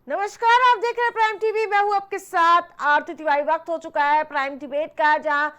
नमस्कार, आप देख रहे हैं प्राइम टीवी। मैं हूं आपके साथ आरती तिवारी। वक्त हो चुका है प्राइम डिबेट का, जहां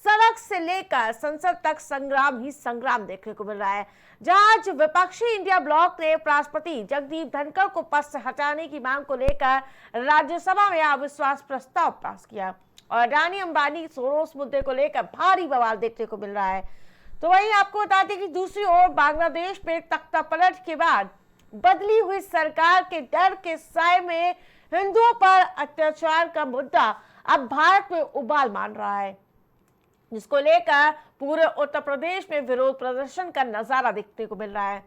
सड़क से लेकर संसद तक संग्राम ही संग्राम देखने को मिल रहा है। जहां आज विपक्षी इंडिया ब्लॉक ने राष्ट्रपति जगदीप धनखड़ को पद से हटाने की मांग को लेकर राज्यसभा में अविश्वास प्रस्ताव पास किया और अडानी अंबानी सोरोस मुद्दे को लेकर भारी बवाल देखने को मिल रहा है। तो वहीं आपको बता दें कि दूसरी ओर बांग्लादेश में तख्ता पलट के बाद बदली हुई सरकार के डर के साए में हिंदुओं पर अत्याचार का मुद्दा अब भारत में उबाल मान रहा है, जिसको लेकर पूरे उत्तर प्रदेश में विरोध प्रदर्शन का नजारा देखने को मिल रहा है।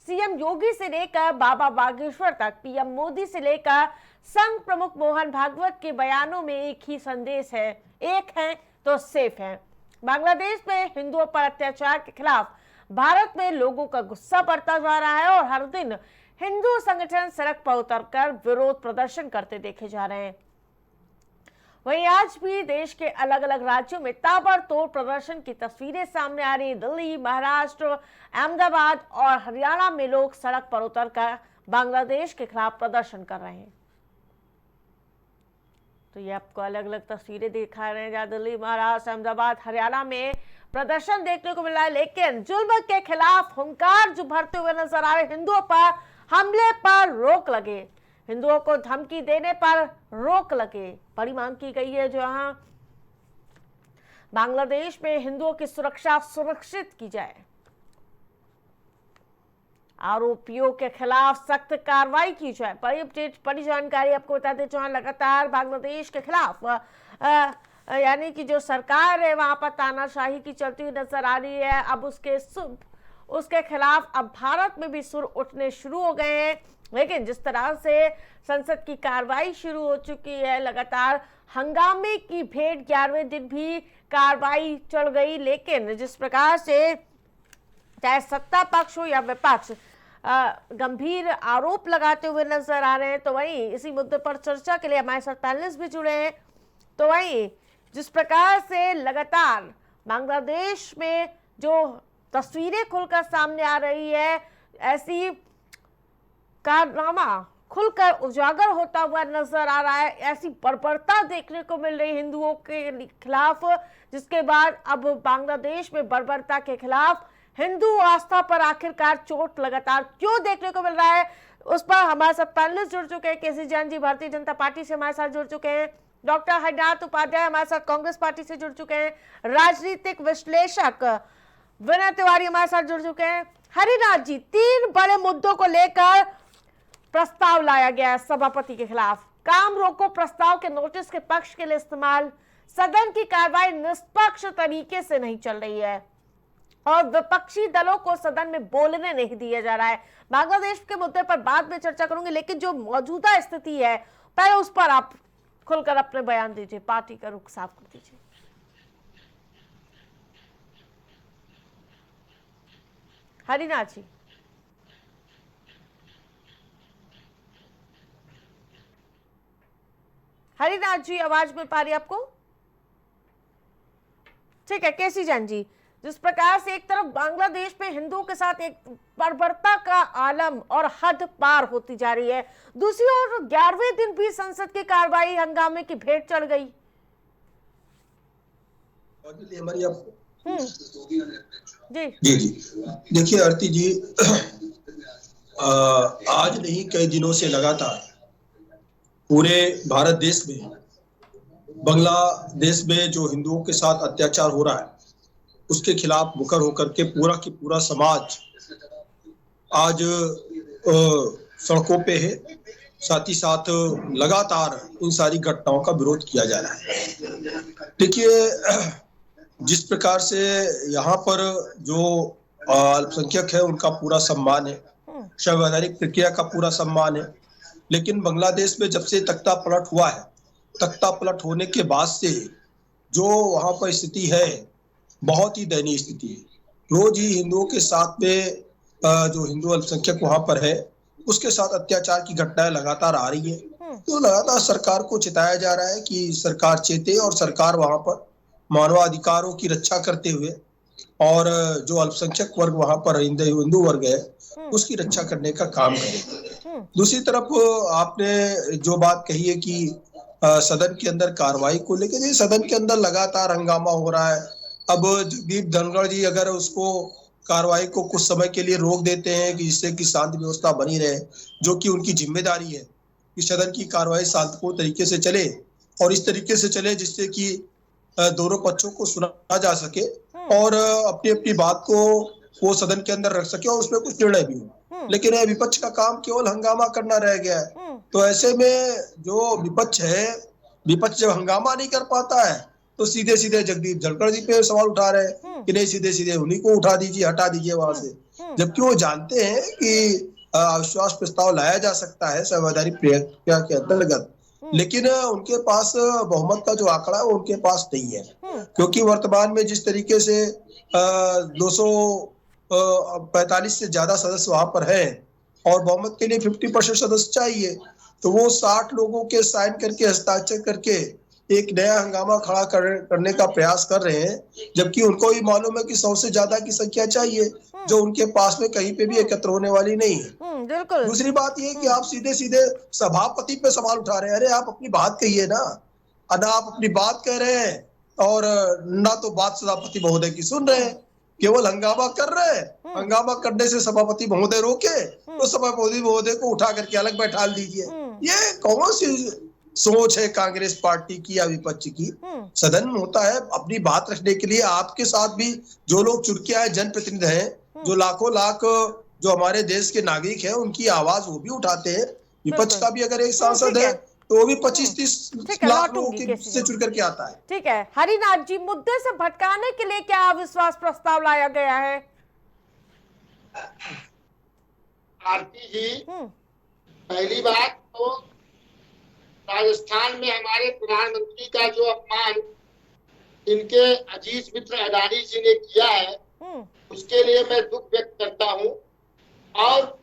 सीएम योगी से लेकर बाबा बागेश्वर तक, पीएम मोदी से लेकर संघ प्रमुख मोहन भागवत के बयानों में एक ही संदेश है, एक है तो सेफ है। बांग्लादेश में हिंदुओं पर अत्याचार के खिलाफ भारत में लोगों का गुस्सा बढ़ता जा रहा है और हर दिन हिंदू संगठन सड़क पर उतरकर विरोध प्रदर्शन करते देखे जा रहे हैं। वहीं आज भी देश के अलग अलग राज्यों में ताबड़तोड़ प्रदर्शन की तस्वीरें सामने आ रही। दिल्ली, महाराष्ट्र, अहमदाबाद और हरियाणा में लोग सड़क पर उतरकर बांग्लादेश के खिलाफ प्रदर्शन कर रहे हैं। तो ये आपको अलग अलग तस्वीरें दिखा रहे हैं, जहां दिल्ली, महाराष्ट्र, अहमदाबाद, हरियाणा में प्रदर्शन देखने को मिल रहा है। लेकिन जुल्म के खिलाफ हुंकार जो भरते हुए नजर आ रहे, हिंदुओं पर हमले पर रोक लगे, हिंदुओं को धमकी देने पर रोक लगे। बड़ी मांग की गई है जहां बांग्लादेश में हिंदुओं की सुरक्षा सुरक्षित की जाए, आरोपियों के खिलाफ सख्त कार्रवाई की जाए। बड़ी जानकारी आपको बता दें, जहां लगातार बांग्लादेश के खिलाफ यानी कि जो सरकार है वहां पर तानाशाही की चलती हुई नजर आ रही है। अब उसके खिलाफ अब भारत में भी सुर उठने शुरू हो गए हैं। लेकिन जिस तरह से संसद की कार्रवाई शुरू हो चुकी है, लगातार हंगामे की भेंट 11वें दिन भी कार्रवाई चल गई। लेकिन जिस प्रकार से चाहे सत्ता पक्ष हो या विपक्ष गंभीर आरोप लगाते हुए नजर आ रहे हैं, तो वहीं इसी मुद्दे पर चर्चा के लिए हमारे साथ पैनलिस्ट भी जुड़े हैं। तो वहीं जिस प्रकार से लगातार बांग्लादेश में जो तस्वीरें खुलकर सामने आ रही है, ऐसी कारनामा खुलकर उजागर होता हुआ नजर आ रहा है, ऐसी बर्बरता देखने को मिल रही हिंदुओं के खिलाफ, जिसके बाद अब बांग्लादेश में बर्बरता के खिलाफ हिंदू आस्था पर आखिरकार चोट लगातार क्यों देखने को मिल रहा है, उस पर हमारे साथ पैनलिस्ट जुड़ चुके हैं। केसी जैन जी भारतीय जनता पार्टी से हमारे साथ जुड़ चुके हैं, डॉक्टर हरिनाथ उपाध्याय हमारे साथ कांग्रेस पार्टी से जुड़ चुके हैं, राजनीतिक विश्लेषक विनय तिवारी हमारे साथ जुड़ चुके हैं। हरिनाथ जी, 3 बड़े मुद्दों को लेकर प्रस्ताव लाया गया है सभापति के खिलाफ। काम रोको प्रस्ताव के नोटिस के पक्ष के लिए इस्तेमाल, सदन की कार्रवाई निष्पक्ष तरीके से नहीं चल रही है और विपक्षी दलों को सदन में बोलने नहीं दिया जा रहा है। बांग्लादेश के मुद्दे पर बाद में चर्चा करूंगी, लेकिन जो मौजूदा स्थिति है पहले उस पर आप खुलकर अपने बयान दीजिए, पार्टी का रुख साफ कर दीजिए। हरिनाथ जी। हरिनाथ जी, आवाज मिल पा रही है आपको? ठीक है। केसी जैन जी, जिस प्रकार से एक तरफ बांग्लादेश में हिंदुओं के साथ एक बर्बरता का आलम और हद पार होती जा रही है, दूसरी ओर 11वें दिन भी संसद की कार्रवाई हंगामे की भेंट चढ़ गई। जी जी, देखिए आरती जी, आज नहीं कई दिनों से लगातार पूरे भारत देश में बांग्लादेश में जो हिंदुओं के साथ अत्याचार हो रहा है उसके खिलाफ मुखर होकर के पूरा की पूरा समाज आज सड़कों पे है। साथ ही साथ लगातार इन सारी घटनाओं का विरोध किया जा रहा है। देखिए, जिस प्रकार से यहाँ पर जो अल्पसंख्यक है उनका पूरा सम्मान है, संवैधानिक प्रक्रिया का पूरा सम्मान है, लेकिन बांग्लादेश में जब से तख्ता पलट हुआ है, तख्ता पलट होने के बाद से जो वहाँ पर स्थिति है बहुत ही दयनीय स्थिति है। रोज ही हिंदुओं के साथ में जो हिंदू अल्पसंख्यक वहाँ पर है उसके साथ अत्याचार की घटनाएं लगातार आ रही है। तो लगातार सरकार को चिताया जा रहा है कि सरकार चेते और सरकार वहाँ पर मानवाधिकारों की रक्षा करते हुए और जो अल्पसंख्यक वर्ग वहाँ पर हिंदू वर्ग है उसकी रक्षा करने का काम करें। दूसरी तरफ आपने जो बात कही है कि सदन के अंदर कार्रवाई को लेकर, ये सदन के अंदर लगातार हंगामा हो रहा है। अब जगदीप धनखड़ जी अगर उसको कार्रवाई को कुछ समय के लिए रोक देते हैं कि जिससे कि शांति व्यवस्था बनी रहे, जो कि उनकी जिम्मेदारी है कि सदन की कार्रवाई शांतिपूर्ण तरीके से चले और इस तरीके से चले जिससे कि दोनों पक्षों को सुना जा सके और अपनी अपनी बात को वो सदन के अंदर रख सके और उसमें कुछ निर्णय भी हो। लेकिन विपक्ष का काम केवल हंगामा करना रह गया है। तो ऐसे में जो विपक्ष है, विपक्ष जब हंगामा नहीं कर पाता है तो सीधे सीधे जगदीप धनखड़ जी पे सवाल उठा रहे हैं कि नहीं, सीधे सीधे उन्हीं को उठा दीजिए, हटा दीजिए वहां से, जबकि वो जानते हैं कि अविश्वास प्रस्ताव लाया जा सकता है संवैधानिक प्रक्रिया के अंतर्गत, लेकिन उनके पास बहुमत का जो आंकड़ा है वो उनके पास नहीं है, क्योंकि वर्तमान में जिस तरीके से 245 से ज्यादा सदस्य वहां पर हैं और बहुमत के लिए 50% सदस्य चाहिए, तो वो 60 लोगों के साइन करके हस्ताक्षर करके एक नया हंगामा खड़ा करने का प्रयास कर रहे हैं, जबकि उनको भी मालूम है कि 100 से ज्यादा की संख्या चाहिए जो उनके पास में कहीं पे भी एकत्र होने वाली नहीं है। दूसरी बात ये कि आप सीधे सीधे सभापति पे सवाल उठा रहे हैं। अरे आप अपनी बात कहिए ना, आप अपनी बात कह रहे हैं और ना तो बात सभापति महोदय की सुन रहे हैं, केवल हंगामा कर रहे हैं। हंगामा करने से सभापति महोदय रोके तो सभापति महोदय को उठा करके अलग बैठा दीजिए। ये कौन सी सोच है कांग्रेस पार्टी की या विपक्ष की? सदन होता है अपनी बात रखने के लिए। आपके साथ भी जो लोग चुन के आए जनप्रतिनिधि हैं, जो लाखों लाख जो हमारे देश के नागरिक हैं, उनकी आवाज वो भी उठाते हैं। विपक्ष का भी अगर एक सांसद है तो वो भी 25-30 लाख लोगों से चुन करके आता है। ठीक है हरिनाथ जी, मुद्दे से भटकाने के लिए क्या अविश्वास प्रस्ताव लाया गया है? आरती जी, पहली बात तो राजस्थान में हमारे प्रधानमंत्री का जो अपमान इनके अजीज मित्र अडानी जी ने किया है, उसके लिए मैं दुख व्यक्त करता हूं। और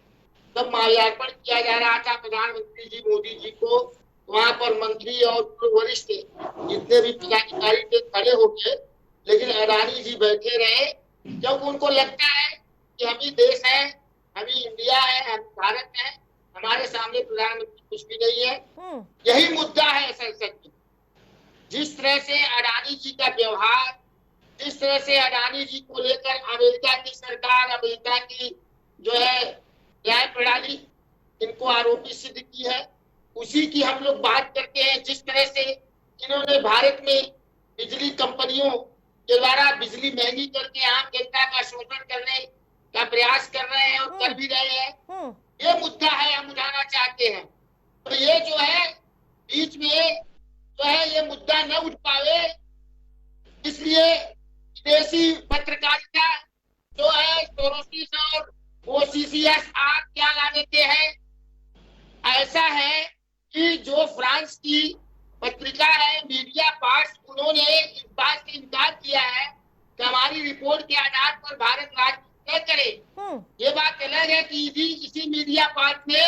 जब माल्यार्पण किया जा रहा था प्रधानमंत्री जी मोदी जी को, वहां पर मंत्री और वरिष्ठ जितने भी पदाधिकारी थे खड़े हो गए, लेकिन अडानी जी बैठे रहे। जब उनको लगता है कि हम ही देश है, हम ही इंडिया है, हम भारत है, हमारे सामने प्रधानमंत्री कुछ भी नहीं है। यही मुद्दा है संसद में। जिस तरह से अडानी जी का व्यवहार, जिस तरह से अडानी जी को लेकर अमेरिका की सरकार, अमेरिका की जो है न्याय प्रणाली इनको आरोपी सिद्ध की है, उसी की हम लोग बात करते हैं। जिस तरह से इन्होंने भारत में बिजली कंपनियों के द्वारा बिजली महंगी करके आम जनता का शोषण करने का प्रयास कर रहे हैं और कर भी रहे हैं, ये मुद्दा है, हम उठाना चाहते हैं। तो ये जो है बीच में जो है ये मुद्दा न उठ पावे, इसलिए विदेशी पत्रकारिता जो है सोरोसिस और OCCS क्या ला देते हैं। ऐसा है कि जो फ्रांस की पत्रिका है मीडिया पार्ट्स, उन्होंने इस बात से इनकार किया है कि हमारी रिपोर्ट के आधार पर भारत राज्य तय करे। ये बात अलग है कि इसी मीडिया पार्ट ने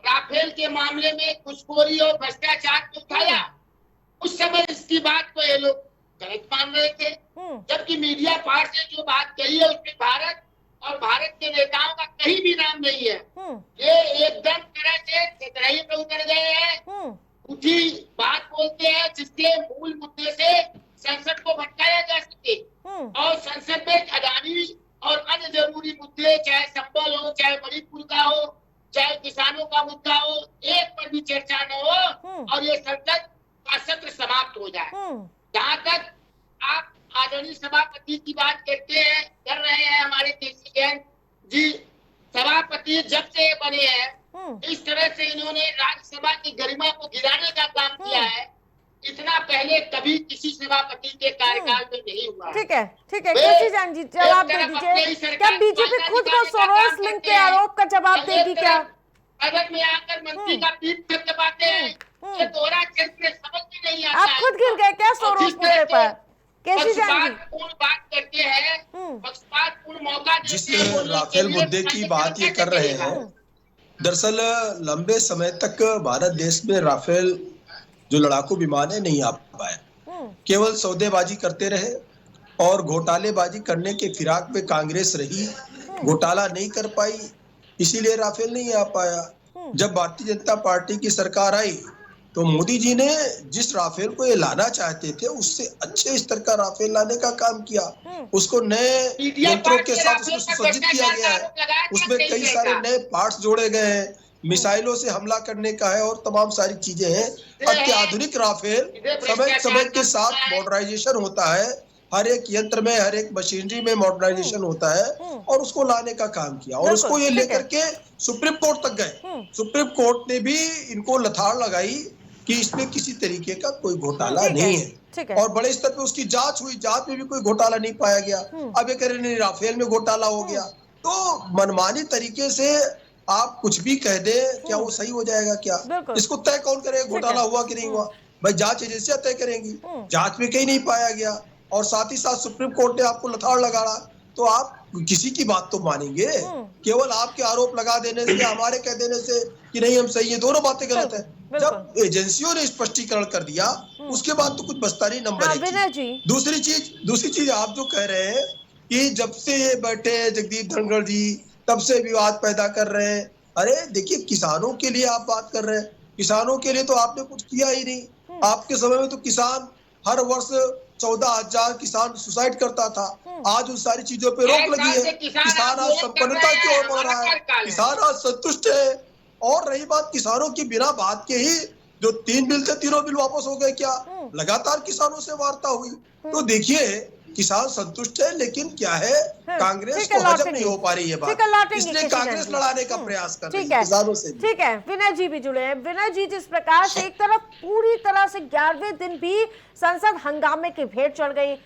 राफेल के मामले में घुसखोरी और भ्रष्टाचार को उठाया। उस समय इसकी बात को ये लोग गलत मान रहे थे, जबकि मीडिया पार्ट ने जो बात कही है उसमें भारत और भारत के नेताओं का कहीं भी नाम नहीं है। ये एकदम तरह से चतराई पे उतर गए हैं, उठी बात बोलते हैं जिसके मूल मुद्दे से संसद को भटकाया जा सके और संसद में अडानी और अन्य जरूरी मुद्दे, चाहे संबल हो, चाहे मणिपुर का हो, चाहे किसानों का मुद्दा हो, एक पर भी चर्चा न हो और ये संसद का सत्र समाप्त हो जाए। जहाँ तक आप आदरणीय सभापति की बात कर रहे हैं, हमारे केसी जैन जी सभापति जब से बने हैं, इस तरह से इन्होंने राज्यसभा की गरिमा को गिराने का काम किया है, इतना पहले कभी किसी सभापति के कार्यकाल में नहीं हुआ। ठीक है केसी जैन जी, जवाब दे दीजिए। क्या बीजेपी खुद को सोरोस लिंक के आरोप का जवाब देगी क्या? सदन में आकर मंत्री का पीठ थपथपाते हैं, ये दोहरा चरित्र समझ में नहीं आता। आप खुद गिर गए क्या सोरोस मुद्दे पर? केसी जैन जी बात करते हैं, पक्षपातपूर्ण मौका जिस राफेल मुद्दे की बात ये कर रहे हैं, दरअसल लंबे समय तक भारत देश में राफेल जो लड़ाकू विमान है नहीं आ पाए, केवल सौदेबाजी करते रहे और घोटालेबाजी करने के फिराक में कांग्रेस रही, घोटाला नहीं कर पाई इसीलिए राफेल नहीं आ पाया। जब भारतीय जनता पार्टी की सरकार आई तो मोदी जी ने जिस राफेल को ये लाना चाहते थे उससे अच्छे स्तर का राफेल लाने का काम किया। उसको नए यंत्रों के साथ उसको सुसज्जित किया गया है, उसमें कई सारे नए पार्ट्स जोड़े गए हैं, मिसाइलों से हमला करने का है और तमाम सारी चीजें हैं। अत्याधुनिक राफेल समय समय के साथ मॉडर्नाइजेशन होता है, हर एक यंत्र में हर एक मशीनरी में मॉडर्नाइजेशन होता है और उसको लाने का काम किया और उसको ये लेकर के सुप्रीम कोर्ट तक गए। सुप्रीम कोर्ट ने भी इनको लथाड़ लगाई कि इसमें किसी तरीके का कोई घोटाला नहीं है और बड़े स्तर पे उसकी जांच हुई, जांच में भी कोई घोटाला नहीं पाया गया। अब ये कह रहे नहीं राफेल में घोटाला हो गया, तो मनमानी तरीके से आप कुछ भी कह दे, क्या वो सही हो जाएगा? क्या इसको तय कौन करेगा घोटाला हुआ कि नहीं हुआ? भाई जांच एजेंसियां तय करेंगी, जांच में कहीं नहीं पाया गया और साथ ही साथ सुप्रीम कोर्ट ने आपको लथाड़ लगाड़ा, तो आप किसी की बात तो मानेंगे? केवल आपके आरोप लगा देने से, हमारे कह देने से कि नहीं हम सही है, दोनों बातें गलत है। जब एजेंसियों ने स्पष्टीकरण कर दिया उसके बाद तो कुछ बचता नहीं। नंबर एक। दूसरी चीज आप जो कह रहे हैं कि जब से ये बैठे जगदीप धनखड़ जी तब से विवाद पैदा कर रहे हैं। अरे देखिए, किसानों के लिए आप बात कर रहे हैं, किसानों के लिए तो आपने कुछ किया ही नहीं। आपके समय में तो किसान हर वर्ष 14,000 किसान सुसाइड करता था। आज उन सारी चीजों पे रोक लगी है। किसान आज संपन्नता की ओर बढ़ रहा है, किसान आज संतुष्ट है। और रही बात किसानों की, बिना बात के ही जो 3 बिल थे तीनों बिल वापस हो गए। क्या लगातार किसानों से वार्ता हुई? तो देखिए किसान संतुष्ट है, लेकिन क्या है कांग्रेस को हजम नहीं हो पा रही है बात, इसलिए कांग्रेस लड़ाने का प्रयास कर रही है किसानों से। ठीक है, विनय जी भी जुड़े हैं। विनय जी, जिस प्रकार से एक तरफ पूरी तरह से 11वें दिन भी संसद हंगामे की भेंट चढ़ गई,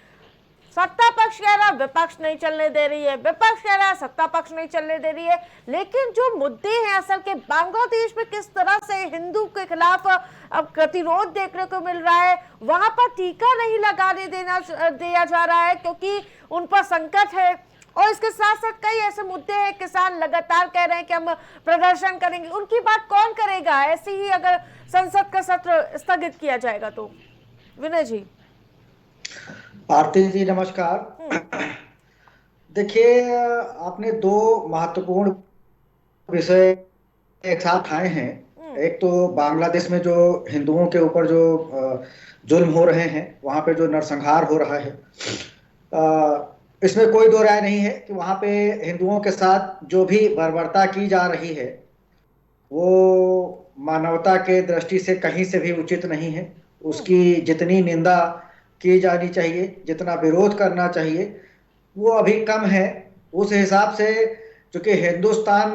सत्ता पक्ष कह रहा विपक्ष नहीं चलने दे रही है, विपक्ष कह रहा सत्ता पक्ष नहीं चलने दे रही है, लेकिन जो मुद्दे हैं असल के बांग्लादेश में किस तरह से हिंदू के खिलाफ अब गतिरोध देखने को मिल रहा है, वहां पर टीका नहीं लगाने दिया जा रहा है क्योंकि उन पर संकट है। और इसके साथ साथ कई ऐसे मुद्दे हैं, किसान लगातार कह रहे हैं कि हम प्रदर्शन करेंगे, उनकी बात कौन करेगा ऐसे ही अगर संसद का सत्र स्थगित किया जाएगा तो? विनय जी। आरती जी नमस्कार। देखिए, आपने 2 महत्वपूर्ण विषय एक साथ आए हैं। एक तो बांग्लादेश में जो हिंदुओं के ऊपर जो जुल्म हो रहे हैं, वहां पे जो नरसंहार हो रहा है, इसमें कोई दो राय नहीं है कि वहां पे हिंदुओं के साथ जो भी बर्बरता की जा रही है वो मानवता के दृष्टि से कहीं से भी उचित नहीं है। उसकी जितनी निंदा की जानी चाहिए, जितना विरोध करना चाहिए, वो अभी कम है। उस हिसाब से चूंकि हिंदुस्तान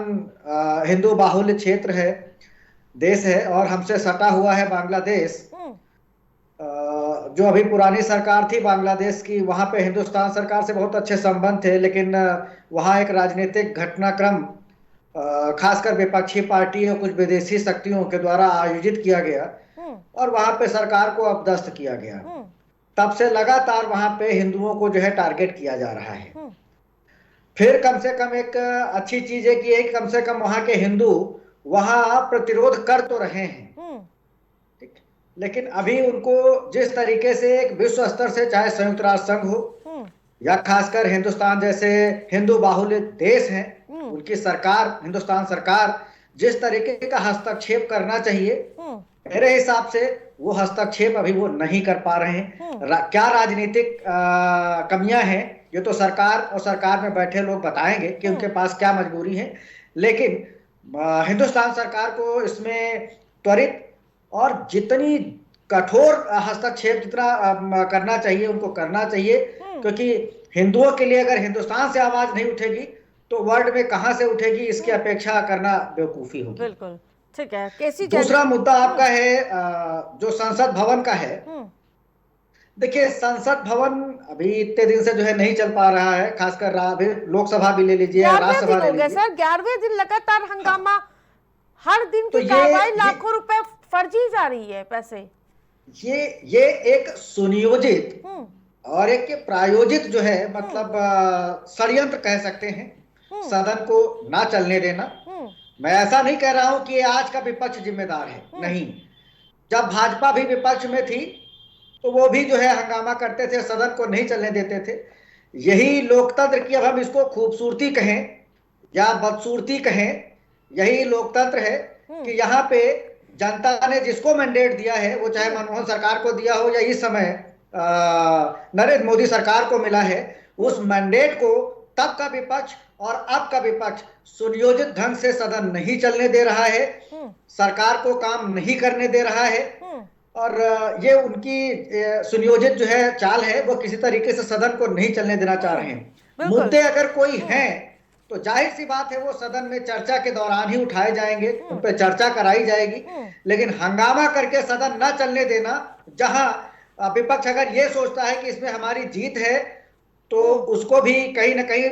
हिंदू बाहुल्य क्षेत्र है, देश है और हमसे सटा हुआ है बांग्लादेश, जो अभी पुरानी सरकार थी बांग्लादेश की, वहां पे हिंदुस्तान सरकार से बहुत अच्छे संबंध थे, लेकिन वहां एक राजनीतिक घटनाक्रम खासकर विपक्षी पार्टी और कुछ विदेशी शक्तियों के द्वारा आयोजित किया गया और वहां पे सरकार को अपदस्थ किया गया। तब से लगातार वहां पे हिंदुओं को जो है टारगेट किया जा रहा है। फिर कम से कम एक अच्छी चीज है कि कम से कम वहां के हिंदू वहां प्रतिरोध कर तो रहे हैं, ठीक, लेकिन अभी उनको जिस तरीके से एक विश्व स्तर से, चाहे संयुक्त राष्ट्र संघ हो या खासकर हिंदुस्तान जैसे हिंदू बाहुल्य देश हैं, उनकी सरकार, हिंदुस्तान सरकार जिस तरीके का हस्तक्षेप करना चाहिए, मेरे हिसाब से वो हस्तक्षेप अभी वो नहीं कर पा रहे हैं। क्या राजनीतिक कमियां हैं ये तो सरकार और सरकार में बैठे लोग बताएंगे कि उनके पास क्या मजबूरी है, लेकिन हिंदुस्तान सरकार को इसमें त्वरित और जितनी कठोर हस्तक्षेप जितना करना चाहिए उनको करना चाहिए, क्योंकि हिंदुओं के लिए अगर हिंदुस्तान से आवाज नहीं उठेगी तो वर्ल्ड में कहां से उठेगी, इसकी अपेक्षा करना बेवकूफी होगी। बिल्कुल ठीक है। दूसरा मुद्दा आपका है जो संसद भवन का है। देखिए, संसद भवन अभी इतने दिन से जो है नहीं चल पा रहा है, खासकर अभी लोकसभा भी ले लीजिए, राज्यसभा ले लीजिए। सर 11वें दिन लगातार हंगामा, हर दिन की कार्रवाई, लाखों रुपए फर्जी जा रही है पैसे। ये एक सुनियोजित और एक प्रायोजित जो है मतलब षड्यंत्र कह सकते हैं, सदन को ना चलने देना। मैं ऐसा नहीं कह रहा हूं कि आज का विपक्ष जिम्मेदार है, नहीं। जब भाजपा भी विपक्ष में थी तो वो भी जो है हंगामा करते थे, सदन को नहीं चलने देते थे। यही लोकतंत्र की, अब हम इसको खूबसूरती कहें या बदसूरती कहें, यही लोकतंत्र है कि यहाँ पे जनता ने जिसको मैंडेट दिया है, वो चाहे मनमोहन सरकार को दिया हो या इस समय नरेंद्र मोदी सरकार को मिला है, उस मैंडेट को तब का विपक्ष और अब का विपक्ष सुनियोजित ढंग से सदन नहीं चलने दे रहा है, सरकार को काम नहीं करने दे रहा है, और ये उनकी सुनियोजित जो है चाल है, वो किसी तरीके से सदन को नहीं चलने देना चाह रहे हैं। मुद्दे अगर कोई हैं तो जाहिर सी बात है वो सदन में चर्चा के दौरान ही उठाए जाएंगे, उन पर चर्चा कराई जाएगी, लेकिन हंगामा करके सदन न चलने देना, जहां विपक्ष अगर ये सोचता है कि इसमें हमारी जीत है, तो उसको भी कहीं ना कहीं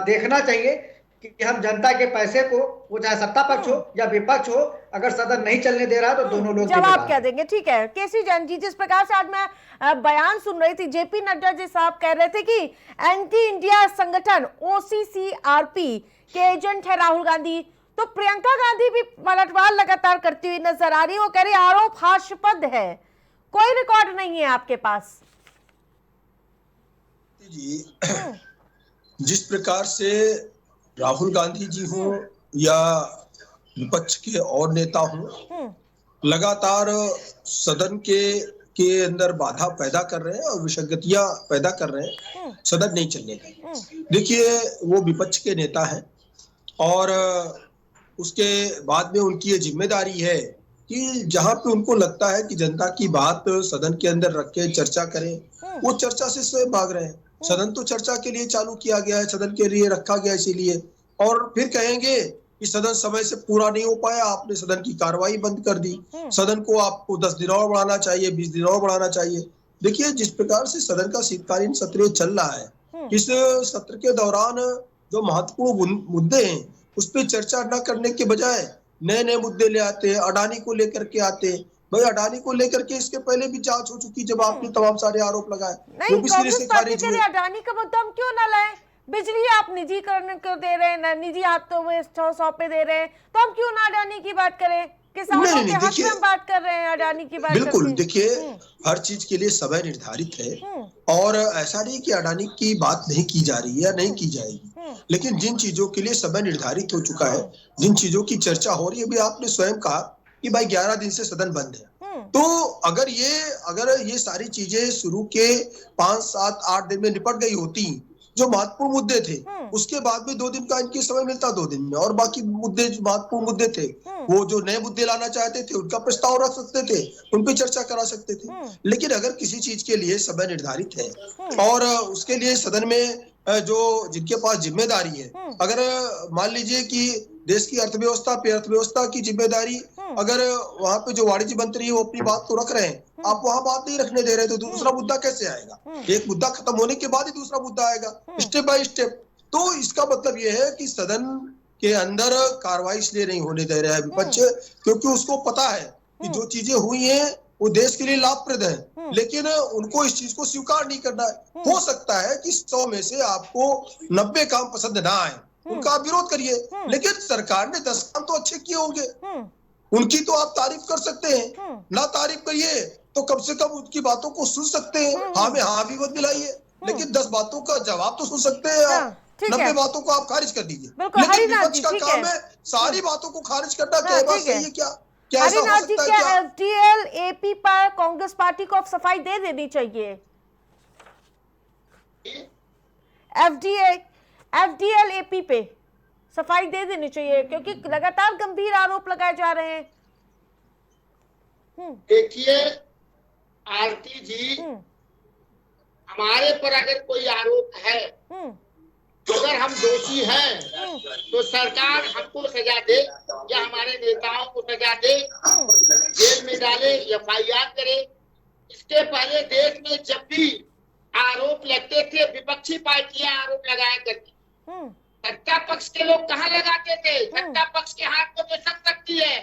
देखना चाहिए कि हम जनता के पैसे को, वो चाहे सत्ता पक्ष हो या विपक्ष हो, अगर सदन नहीं चलने दे रहा तो दोनों लोग जवाब क्या देंगे। ठीक है केसी जैन जी, जिस प्रकार से आज मैं बयान सुन रही थी, जेपी नड्डा जी साहब कह रहे थे कि एंटी इंडिया संगठन ओसीसीआरपी के एजेंट है राहुल गांधी, तो प्रियंका गांधी भी पलटवार लगातार करती हुई नजर आ रही है। वो कह रही आरोप हास्यास्पद है, कोई रिकॉर्ड नहीं है आपके पास। जी, जिस प्रकार से राहुल गांधी जी हो या विपक्ष के और नेता हों, लगातार सदन के अंदर बाधा पैदा कर रहे हैं और विसंगतियां पैदा कर रहे हैं, सदन नहीं चलने देंगे। देखिए, वो विपक्ष के नेता हैं और उसके बाद में उनकी ये जिम्मेदारी है कि जहां पे उनको लगता है कि जनता की बात सदन के अंदर रख के चर्चा करें, वो चर्चा से स्वयं भाग रहे हैं। सदन तो चर्चा के लिए चालू किया गया है, सदन के लिए रखा गया इसीलिए, और फिर कहेंगे कि सदन समय से पूरा नहीं हो पाया, आपने सदन की कार्रवाई बंद कर दी, सदन को आपको 10 दिन और बढ़ाना चाहिए, 20 दिन और बढ़ाना चाहिए। देखिए, जिस प्रकार से सदन का शीतकालीन सत्र चल रहा है, इस सत्र के दौरान जो महत्वपूर्ण मुद्दे हैं उस पर चर्चा न करने के बजाय नए नए मुद्दे ले आते हैं। अडानी को लेकर के आते हैं। भाई, अडानी को लेकर के इसके पहले भी जांच हो चुकी, जब आपने तमाम सारे आरोप लगाए, नहीं, कांग्रेस पार्टी के लिए अडानी का मुद्दा हम क्यों ना लाएं? बिजली आप निजीकरण क्यों दे रहे हैं, निजी हाथों में सौंपे दे रहे हैं, तो हम क्यों ना अडानी की बात करें? किसानों के हक में हम बात कर रहे हैं, अडानी की बात बिल्कुल। देखिए, हर चीज के लिए समय निर्धारित है और ऐसा नहीं कि अडानी की बात नहीं की जा रही है या नहीं की जाएगी, लेकिन जिन चीजों के लिए समय निर्धारित हो चुका है, जिन चीजों की चर्चा हो रही है, भी आपने स्वयं कहा कि भाई 11 दिन से सदन बंद है, तो अगर ये सारी चीजें शुरू के 5, 7, 8 दिन में निपट गई होती, जो महत्वपूर्ण मुद्दे थे, उसके बाद भी 2 दिन का इनके समय मिलता, 2 दिन में, और बाकी मुद्दे जो महत्वपूर्ण मुद्दे थे, वो जो नए मुद्दे लाना चाहते थे उनका प्रस्ताव रख सकते थे, उन पे चर्चा करा सकते थे। लेकिन अगर किसी चीज के लिए समय निर्धारित है और उसके लिए सदन में जो जिनके पास जिम्मेदारी है, अगर मान लीजिए कि देश की अर्थव्यवस्था की जिम्मेदारी, अगर वहां पे जो वाणिज्य मंत्री है वो अपनी बात तो रख रहे हैं, आप वहां बात नहीं रखने दे रहे, तो दूसरा मुद्दा कैसे आएगा? एक मुद्दा खत्म होने के बाद ही दूसरा मुद्दा आएगा, स्टेप बाय स्टेप। तो इसका मतलब ये है कि सदन के अंदर कार्रवाई इसलिए नहीं होने दे रहा है विपक्ष, क्योंकि उसको पता है कि जो चीजें हुई हैं वो देश के लिए लाभप्रद है, लेकिन उनको इस चीज को स्वीकार नहीं करना है। हो सकता है कि 100 में से आपको 90 काम पसंद ना आए, उनका आप विरोध करिए, लेकिन सरकार ने 10 काम तो अच्छे किए होंगे, उनकी तो आप तारीफ कर सकते हैं। ना तारीफ करिए तो कम से कम उनकी बातों को सुन सकते हैं, हाँ में हाँ भी मत मिलाइए, लेकिन 10 बातों का जवाब तो सुन सकते हैं आप। 90 बातों को आप खारिज कर दीजिए, लेकिन विपक्ष का काम है सारी बातों को खारिज करना। क्या बात सही है? क्या ऐसा हो सकता है? क्या एफडीएल एपी पर कांग्रेस पार्टी को अब सफाई दे देनी चाहिए? एफडीएल एपी पे सफाई दे देनी चाहिए, क्योंकि लगातार गंभीर आरोप लगाए जा रहे हैं। देखिए आरती जी, हमारे पर अगर कोई आरोप है, अगर हम दोषी हैं, तो सरकार हमको सजा दे या हमारे नेताओं को सजा दे, जेल में डाले, FIR करे। इसके पहले देश में जब भी आरोप लगते थे, विपक्षी पार्टियां आरोप लगाया करती, सत्ता पक्ष के लोग कहाँ लगाते थे? सत्ता पक्ष के हाथ में तो सब शक्ति है,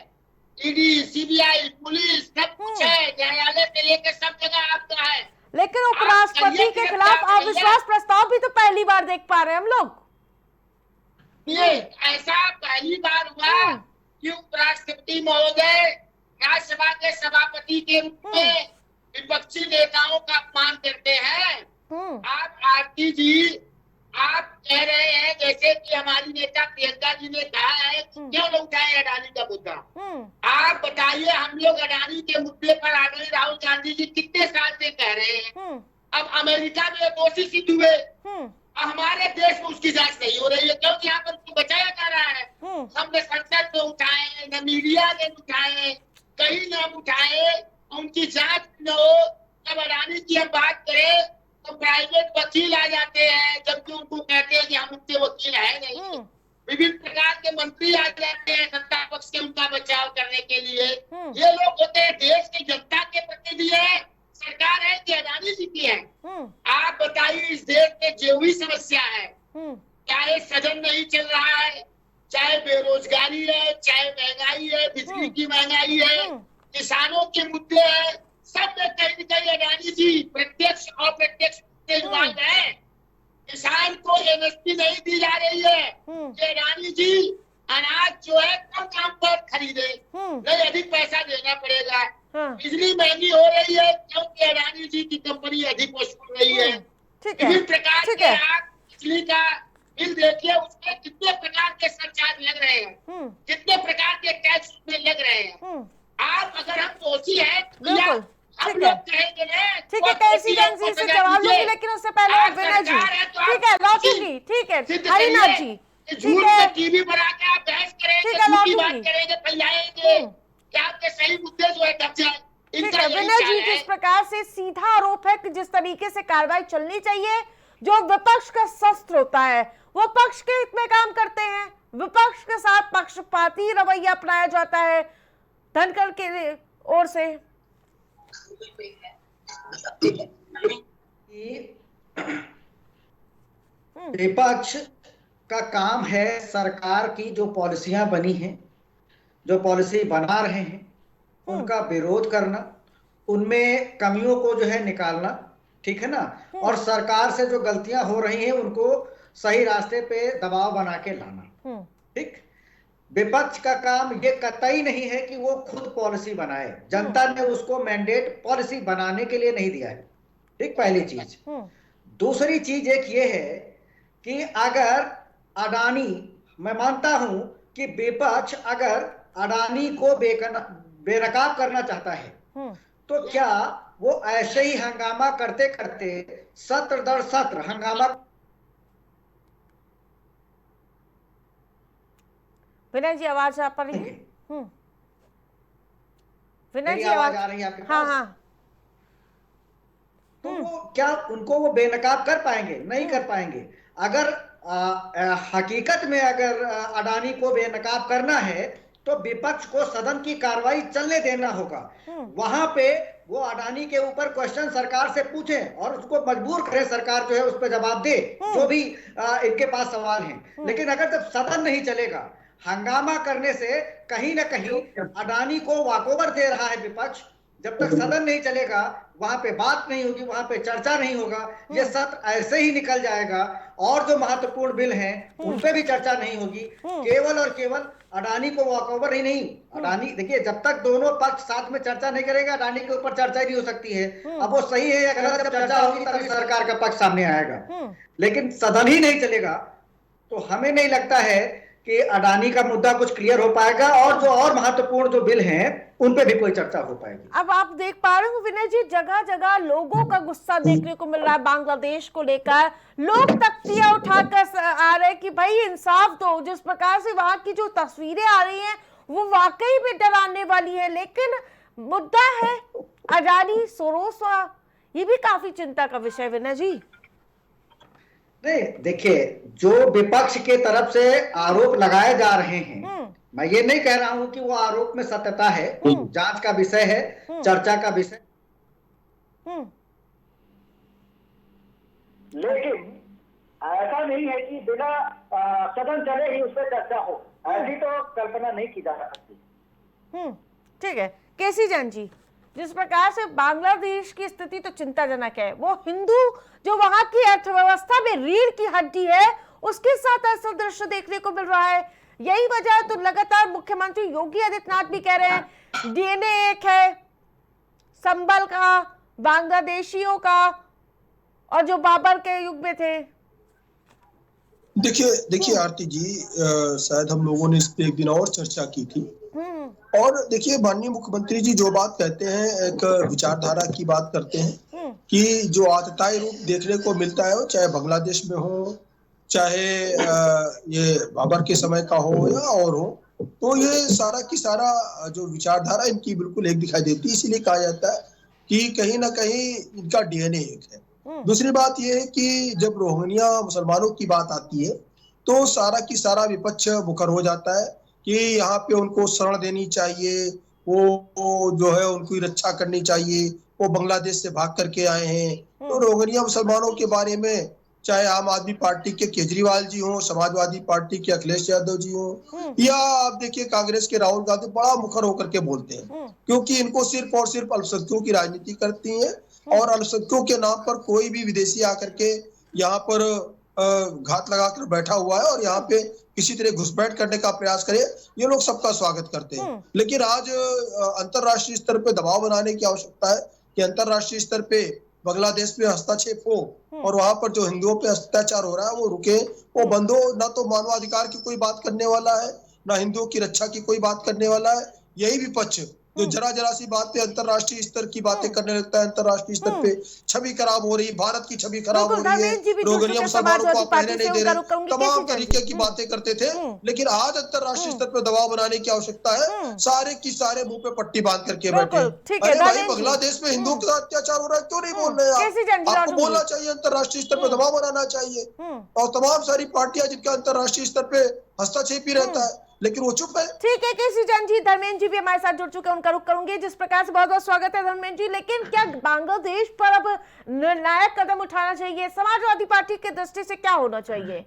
ईडी, सीबीआई, पुलिस, सब कुछ है, न्यायालय से लेकर सब जगह आपका है। लेकिन उपराष्ट्रपति के खिलाफ अविश्वास प्रस्ताव भी तो पहली बार देख पा रहे हैं हम लोग। ये ऐसा पहली बार हुआ कि उपराष्ट्रपति महोदय राज्यसभा के सभापति के रूप में विपक्षी नेताओं का अपमान करते हैं। आप आरती जी, आप कह रहे हैं जैसे कि हमारी नेता प्रियंका जी ने कहा है क्यों न उठाए अडानी का मुद्दा। आप बताइए, हम लोग अडानी के मुद्दे पर आदरणीय राहुल गांधी जी कितने साल से कह रहे हैं। अब अमेरिका में दोषी सिद्ध हुए, हमारे देश में उसकी जांच नहीं हो रही है क्योंकि यहाँ पर उसको बचाया जा रहा है। हमने संसद में उठाए, न मीडिया ने उठाए, कहीं न उठाए, उनकी जांच न हो। जब अडानी की हम बात करें तो प्राइवेट वकील आ जाते हैं, जबकि उनको कहते हैं कि हम उनके वकील है नहीं। विभिन्न प्रकार के मंत्री आ जाते हैं सत्ता पक्ष से उनका बचाव करने के लिए। ये लोग होते हैं देश की जनता के प्रतिनिधि है, सरकार है कि अडानी जी की है। आप बताइए, इस देश में जो भी समस्या है, चाहे सदन नहीं चल रहा है, चाहे बेरोजगारी है, चाहे महंगाई है, बिजली की महंगाई है, किसानों के मुद्दे हैं, सब में कहीं न कहीं अडानी जी प्रत्यक्ष और अप्रत्यक्ष इन्वॉल्व है। किसान को एमएसपी नहीं दी जा रही है कि अडानी जी अनाज जो है कम दाम पर खरीदे, नहीं अधिक पैसा देना पड़ेगा। बिजली महंगी हो रही है क्योंकि अडानी जी की कंपनी अधिक वसूल रही है। विभिन्न प्रकार के आप बिजली का बिल देखिए, उसमें कितने प्रकार के सरचार्ज लग रहे हैं, कितने प्रकार के टैक्स उसमें लग रहे हैं। आप अगर हम दोषी है तो हम लोग कहेंगे ना, ठीक है, कैसी एजेंसी से जवाब लूंगी, लेकिन उससे पहले विनय जी, ठीक है, लौटूंगी, ठीक है, हरिनाथ जी, ठीक है, टीवी बना के आप बहस करेंगे, झूठी बात करेंगे, फैलाएंगे, क्या आपके सही मुद्दे जो है दब जाए। ठीक है विनय जी, जिस प्रकार से सीधा आरोप है कि जिस तरीके से कार्रवाई चलनी चाहिए, जो विपक्ष का शस्त्र होता है वो पक्ष के हित में काम करते हैं, विपक्ष के साथ पक्षपाती रवैया अपनाया जाता है धनखड़ के ओर से। विपक्ष का काम है सरकार की जो पॉलिसियां बनी हैं, जो पॉलिसी बना रहे हैं, उनका विरोध करना, उनमें कमियों को जो है निकालना, ठीक है ना, और सरकार से जो गलतियां हो रही हैं उनको सही रास्ते पे दबाव बना के लाना। ठीक, विपक्ष का काम ये कतई नहीं है कि वो खुद पॉलिसी बनाए, जनता ने उसको मैंडेट पॉलिसी बनाने के लिए नहीं दिया है। ठीक, पहली चीज। दूसरी चीज एक ये है कि अगर अडानी, मैं मानता हूं कि विपक्ष अगर अडानी को बेनकाब करना चाहता है तो क्या वो ऐसे ही हंगामा करते करते सत्र दर सत्र हंगामा। विनय जी आवाज आ रही है? विनय जी आवाज आ रही है आपके पास? हाँ हाँ। तो वो क्या उनको वो बेनकाब कर पाएंगे? नहीं कर पाएंगे। अगर हकीकत में अगर अडानी को बेनकाब करना है तो विपक्ष को सदन की कार्रवाई चलने देना होगा। वहां पे वो अडानी के ऊपर क्वेश्चन सरकार से पूछे और उसको मजबूर करे, सरकार जो है उस पर जवाब दे जो भी इनके पास सवाल हैं। लेकिन अगर जब सदन नहीं चलेगा, हंगामा करने से कहीं ना कहीं अडानी को वॉकओवर दे रहा है विपक्ष। जब तक सदन नहीं चलेगा, वहां पे बात नहीं होगी, वहां पे चर्चा नहीं होगा, ये सत्र ऐसे ही निकल जाएगा और जो महत्वपूर्ण बिल हैं उन पे भी चर्चा नहीं होगी। केवल और केवल अडानी को वॉकओवर ही नहीं, अडानी देखिए, जब तक दोनों पक्ष साथ में चर्चा नहीं करेगा अडानी के ऊपर चर्चा ही नहीं हो सकती है। अब वो सही है या गलत, जब चर्चा होगी तभी सरकार का पक्ष सामने आएगा। लेकिन सदन ही नहीं चलेगा तो हमें नहीं लगता है कि अडानी का मुद्दा कुछ क्लियर हो पाएगा और जो और महत्वपूर्ण जो बिल हैं उन पे भी कोई चर्चा हो पाएगी। अब आप देख पा रहे हो विनय जी, जगह जगह लोगों का गुस्सा देखने को मिल रहा है बांग्लादेश को लेकर। लोग तख्तियां उठाकर आ रहे हैं कि भाई इंसाफ दो। जिस प्रकार से वहां की जो तस्वीरें आ रही हैं वो वाकई में डराने वाली है। लेकिन मुद्दा है अडानी सोरोसा, ये भी काफी चिंता का विषय विनय जी। नहीं, देखिए, जो विपक्ष के तरफ से आरोप लगाए जा रहे हैं, मैं ये नहीं कह रहा हूं कि वो आरोप में सत्यता है, जांच का विषय है, चर्चा का विषय। लेकिन ऐसा नहीं है कि बिना सदन चले ही उस पर चर्चा हो, ऐसी तो कल्पना नहीं की जा सकती। ठीक है, केसी जैन जी, जिस प्रकार से बांग्लादेश की स्थिति तो चिंताजनक है। वो हिंदू जो वहां की अर्थव्यवस्था में रीढ़ की हड्डी है, उसके साथ ऐसा दृश्य देखने को मिल रहा है। यही वजह है तो लगातार मुख्यमंत्री योगी आदित्यनाथ भी कह रहे हैं डीएनए एक है, संबल का, बांग्लादेशियों का और जो बाबर के युग में थे। देखिए आरती जी, शायद हम लोगों ने इस पे एक दिन और चर्चा की थी। और देखिए माननीय मुख्यमंत्री जी जो बात कहते हैं, एक विचारधारा की बात करते हैं कि जो आतताई रूप देखने को मिलता है, चाहे बांग्लादेश में हो, चाहे ये बाबर के समय का हो या और हो, तो ये सारा की सारा जो विचारधारा इनकी बिल्कुल एक दिखाई देती है। इसीलिए कहा जाता है कि कहीं ना कहीं इनका डीएनए एक है। दूसरी बात यह है कि जब रोहिंग्या मुसलमानों की बात आती है तो सारा की सारा विपक्ष मुखर हो जाता है कि यहाँ पे उनको शरण देनी चाहिए, वो जो है उनकी रक्षा करनी चाहिए, वो बांग्लादेश से भाग करके आए हैं। तो रोहिंग्या मुसलमानों के बारे में चाहे आम आदमी पार्टी के केजरीवाल जी हो, समाजवादी पार्टी के अखिलेश यादव जी हो, या आप देखिए कांग्रेस के राहुल गांधी बड़ा मुखर होकर के बोलते हैं, क्योंकि इनको सिर्फ और सिर्फ अल्पसंख्यकों की राजनीति करती है और अल्पसंख्यकों के नाम पर कोई भी विदेशी आकर के यहाँ पर घात लगाकर बैठा हुआ है और यहाँ पे किसी तरह घुसपैठ करने का प्रयास करे, ये लोग सबका स्वागत करते हैं। लेकिन आज अंतरराष्ट्रीय स्तर पे दबाव बनाने की आवश्यकता है कि अंतरराष्ट्रीय स्तर पे बांग्लादेश में हस्तक्षेप हो और वहां पर जो हिंदुओं पे अत्याचार हो रहा है वो रुके, वो बंद हो। ना तो मानवाधिकार की कोई बात करने वाला है, ना हिंदुओं की रक्षा की कोई बात करने वाला है। यही विपक्ष जो जरा सी बात पे अंतरराष्ट्रीय स्तर की बातें करने लगता है, अंतरराष्ट्रीय स्तर पे छवि खराब हो रही है, भारत की छवि खराब हो रही है, रोहिंग्या मुसलमानों को पहने नहीं दे रहे, तमाम तरीके की बातें करते थे। लेकिन आज अंतरराष्ट्रीय स्तर पे दबाव बनाने की आवश्यकता है। सारे की सारे मुंह पे पट्टी बांध करके बैठे। अरे भाई, बांग्लादेश में हिंदुओं के साथ अत्याचार हो रहा है, क्यों नहीं बोल रहे आप? आपको बोलना चाहिए, अंतरराष्ट्रीय स्तर पे दबाव बनाना चाहिए। और तमाम सारी पार्टियां जिनका अंतरराष्ट्रीय स्तर पे हस्तक्षेप ही रहता है, लेकिन वो चुप है। ठीक है केसी जैन जी, धर्मेंद्र जी भी हमारे साथ जुड़ चुके हैं, उनका रुख करूंगी। जिस प्रकार से बहुत बहुत स्वागत है धर्मेंद्र जी। लेकिन क्या बांग्लादेश पर अब निर्णायक कदम उठाना चाहिए? समाजवादी पार्टी की दृष्टि से क्या होना चाहिए?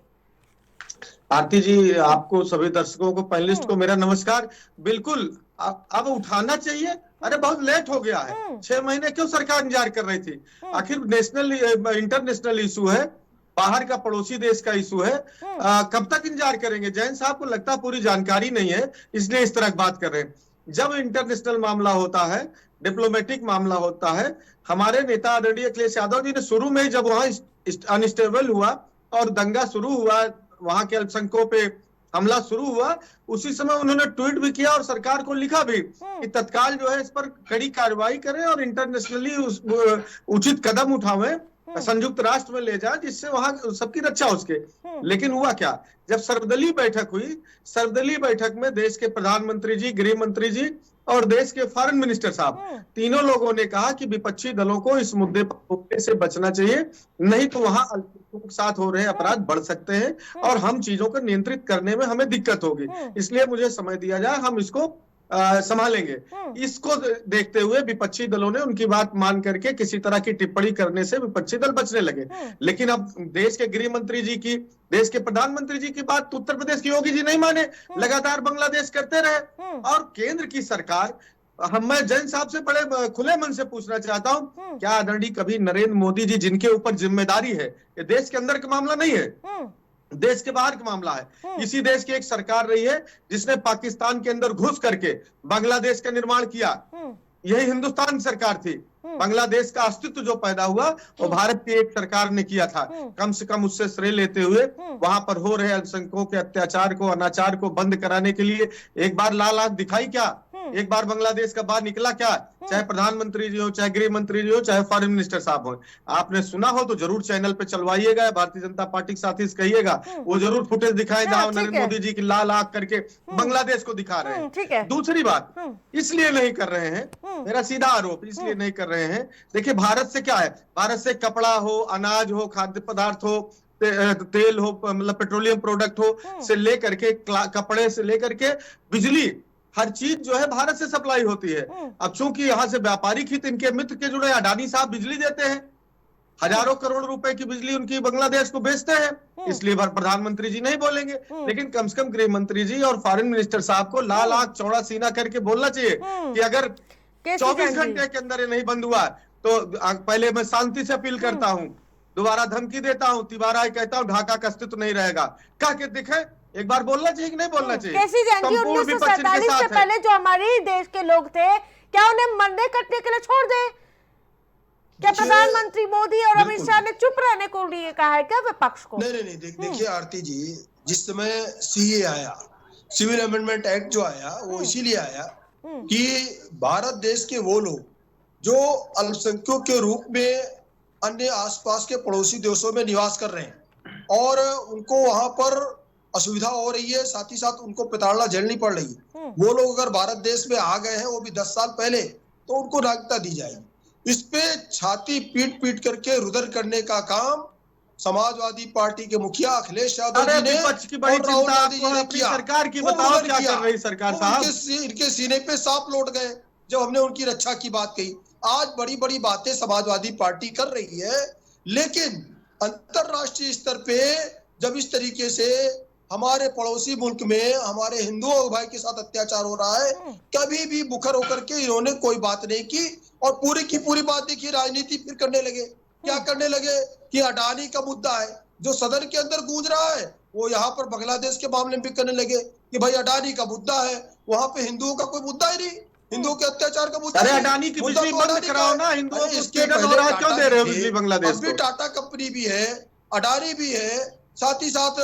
आरती जी, आपको सभी दर्शकों को, पैनलिस्ट को मेरा नमस्कार। बिल्कुल अब उठाना चाहिए। अरे बहुत लेट हो गया है, 6 महीने क्यों सरकार इंतजार कर रही थी? आखिर नेशनल इंटरनेशनल इशू है, बाहर का पड़ोसी देश का इशू है, कब तक इंतजार करेंगे? जैन साहब को लगता पूरी जानकारी नहीं है, इसलिए इस तरह की बात कर रहे हैं। जब इंटरनेशनल मामला होता है, डिप्लोमेटिक मामला होता है, हमारे नेता आदरणीय अखिलेश यादव जी ने शुरू में जब वहां अनस्टेबल हुआ और दंगा शुरू हुआ, वहां के अल्पसंख्यकों पे हमला शुरू हुआ, उसी समय उन्होंने ट्वीट भी किया और सरकार को लिखा भी कि तत्काल जो है इस पर कड़ी कार्रवाई करें और इंटरनेशनली उचित कदम उठावें, संयुक्त राष्ट्र में ले जाए, जिससे वहां सबकी रक्षा हो सके। लेकिन हुआ क्या? जब सर्वदलीय बैठक हुई, सर्वदलीय बैठक में देश के प्रधानमंत्री जी, गृह मंत्री जी और देश के फॉरेन मिनिस्टर साहब, तीनों लोगों ने कहा कि विपक्षी दलों को इस मुद्दे पर से बचना चाहिए, नहीं तो वहां अल्पसंख्यकों के साथ हो रहे अपराध बढ़ सकते हैं और हम चीजों को नियंत्रित करने में हमें दिक्कत होगी। इसलिए मुझे समय दिया जाए, हम इसको संभालेंगे। इसको देखते हुए विपक्षी दलों ने उनकी बात मान करके किसी तरह की टिप्पणी करने से विपक्षी दल बचने लगे। लेकिन अब देश के गृह मंत्री जी की, देश के प्रधानमंत्री जी की बात उत्तर प्रदेश की योगी जी नहीं माने, लगातार बांग्लादेश करते रहे। और केंद्र की सरकार, मैं जैन साहब से बड़े खुले मन से पूछना चाहता हूं, क्या आदरणीय कभी नरेंद्र मोदी जी, जिनके ऊपर जिम्मेदारी है, ये देश के अंदर का मामला नहीं है, देश के बाहर का मामला है, इसी देश की एक सरकार रही है जिसने पाकिस्तान के अंदर घुस करके बांग्लादेश का निर्माण किया, यही हिंदुस्तान की सरकार थी। बांग्लादेश का अस्तित्व जो पैदा हुआ वो भारत की एक सरकार ने किया था। कम से कम उससे श्रेय लेते हुए वहां पर हो रहे अल्पसंख्यकों के अत्याचार को, अनाचार को बंद कराने के लिए एक बार लाल आंख दिखाई क्या? एक बार बांग्लादेश का बाहर निकला क्या? चाहे प्रधानमंत्री जी हो, चाहे गृह मंत्री जी हो, चाहे फॉरेन मिनिस्टर साहब हो। आपने सुना हो तो जरूर चैनल पे चलवाइएगा, भारतीय जनता पार्टी के साथी से कहिएगा वो जरूर फुटेज दिखाए जहां नरेंद्र मोदी जी की लाल आंख करके बांग्लादेश को दिखा रहे हैं। दूसरी बात, इसलिए नहीं कर रहे हैं, मेरा सीधा आरोप, इसलिए नहीं कर रहे हैं। देखिए भारत से क्या है, भारत से कपड़ा हो, अनाज हो, खाद्य पदार्थ हो, तेल हो, मतलब पेट्रोलियम प्रोडक्ट हो से लेकर के, कपड़े से लेकर के बिजली, हर चीज जो है भारत से सप्लाई होती है। अब चूंकि यहाँ से व्यापारिक हित इनके मित्र के जुड़े, अडानी साहब बिजली देते हैं, हजारों करोड़ रुपए की बिजली उनकी बांग्लादेश को बेचते हैं, इसलिए प्रधानमंत्री जी नहीं बोलेंगे। लेकिन कम से कम गृह मंत्री जी और फॉरेन मिनिस्टर साहब को लाल आंख चौड़ा सीना करके बोलना चाहिए कि अगर 24 घंटे के अंदर ये नहीं बंद हुआ तो पहले मैं शांति से अपील करता हूं, दोबारा धमकी देता हूं, तिवारा कहता हूं ढाका का अस्तित्व नहीं रहेगा, कह के दिखे। एक बार बोलना चाहिए कि नहीं बोलना चाहिए? केसी जैन जी, 1947 से पहले जो हमारे देश के लोग थे, क्या उन्हें मरने कटने के लिए छोड़ दे? क्या प्रधानमंत्री मोदी और अमित बिल्कुल। शाह ने चुप रहने को लिए कहा है क्या विपक्ष को? नहीं नहीं नहीं, देखिए आरती जी, जिस समय सीए आया, सिविल अमेंडमेंट एक्ट जो आया, वो इसीलिए आया कि भारत देश के वो लोग जो अल्पसंख्यकों के रूप में अन्य आसपास के पड़ोसी देशों में निवास कर रहे हैं और उनको वहां पर असुविधा हो रही है, साथ ही साथ उनको प्रताड़ना झेलनी पड़ रही है, वो लोग अगर भारत देश में आ गए हैं, वो भी 10 साल पहले, तो उनको नागरिकता दी जाएगी। इस पे छाती पीट पीट करके रुदर करने का काम समाजवादी पार्टी के मुखिया अखिलेश यादव जी ने विपक्ष की बड़ी और राहुल चिंता गांधी जी ने अपनी किया। सरकार की वो बताओ रुदर क्या किया। कर रही सरकार वो साहब? इनके सीने पे सांप लौट गए जब हमने उनकी रक्षा की बात कही। आज बड़ी बड़ी बातें समाजवादी पार्टी कर रही है, लेकिन अंतरराष्ट्रीय स्तर पे जब इस तरीके से हमारे पड़ोसी मुल्क में हमारे हिंदुओं भाई के साथ अत्याचार हो रहा है, कभी भी मुखर होकर के इन्होंने कोई बात नहीं की और पूरी की पूरी बात देखिए राजनीति फिर करने लगे। क्या करने लगे कि अडानी का मुद्दा है जो सदन के अंदर गूंज रहा है, वो यहाँ पर बांग्लादेश के मामले में भी करने लगे कि भाई अडानी का मुद्दा है, वहां पे हिंदुओं का कोई मुद्दा ही नहीं, हिंदुओं के अत्याचार का मुद्दा। अरे अडानी की बिजली बंद कराओ ना, हिंदुओं को इसके स्टेटस और आज क्यों दे रहे हो पहले बिजली बांग्लादेश अब भी को? टाटा कंपनी भी है, अडानी भी है, साथ ही साथ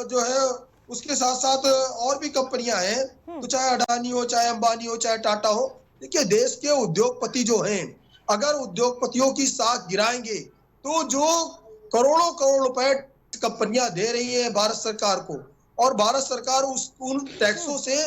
जो है उसके साथ साथ और भी कंपनियां हैं, तो चाहे अडानी हो, चाहे अंबानी हो, चाहे टाटा हो। देखिए देश के उद्योगपति जो हैं, अगर उद्योगपतियों की साख गिराएंगे तो जो करोड़ों करोड़ रुपए कंपनियां दे रही हैं भारत सरकार को, और भारत सरकार उन टैक्सों से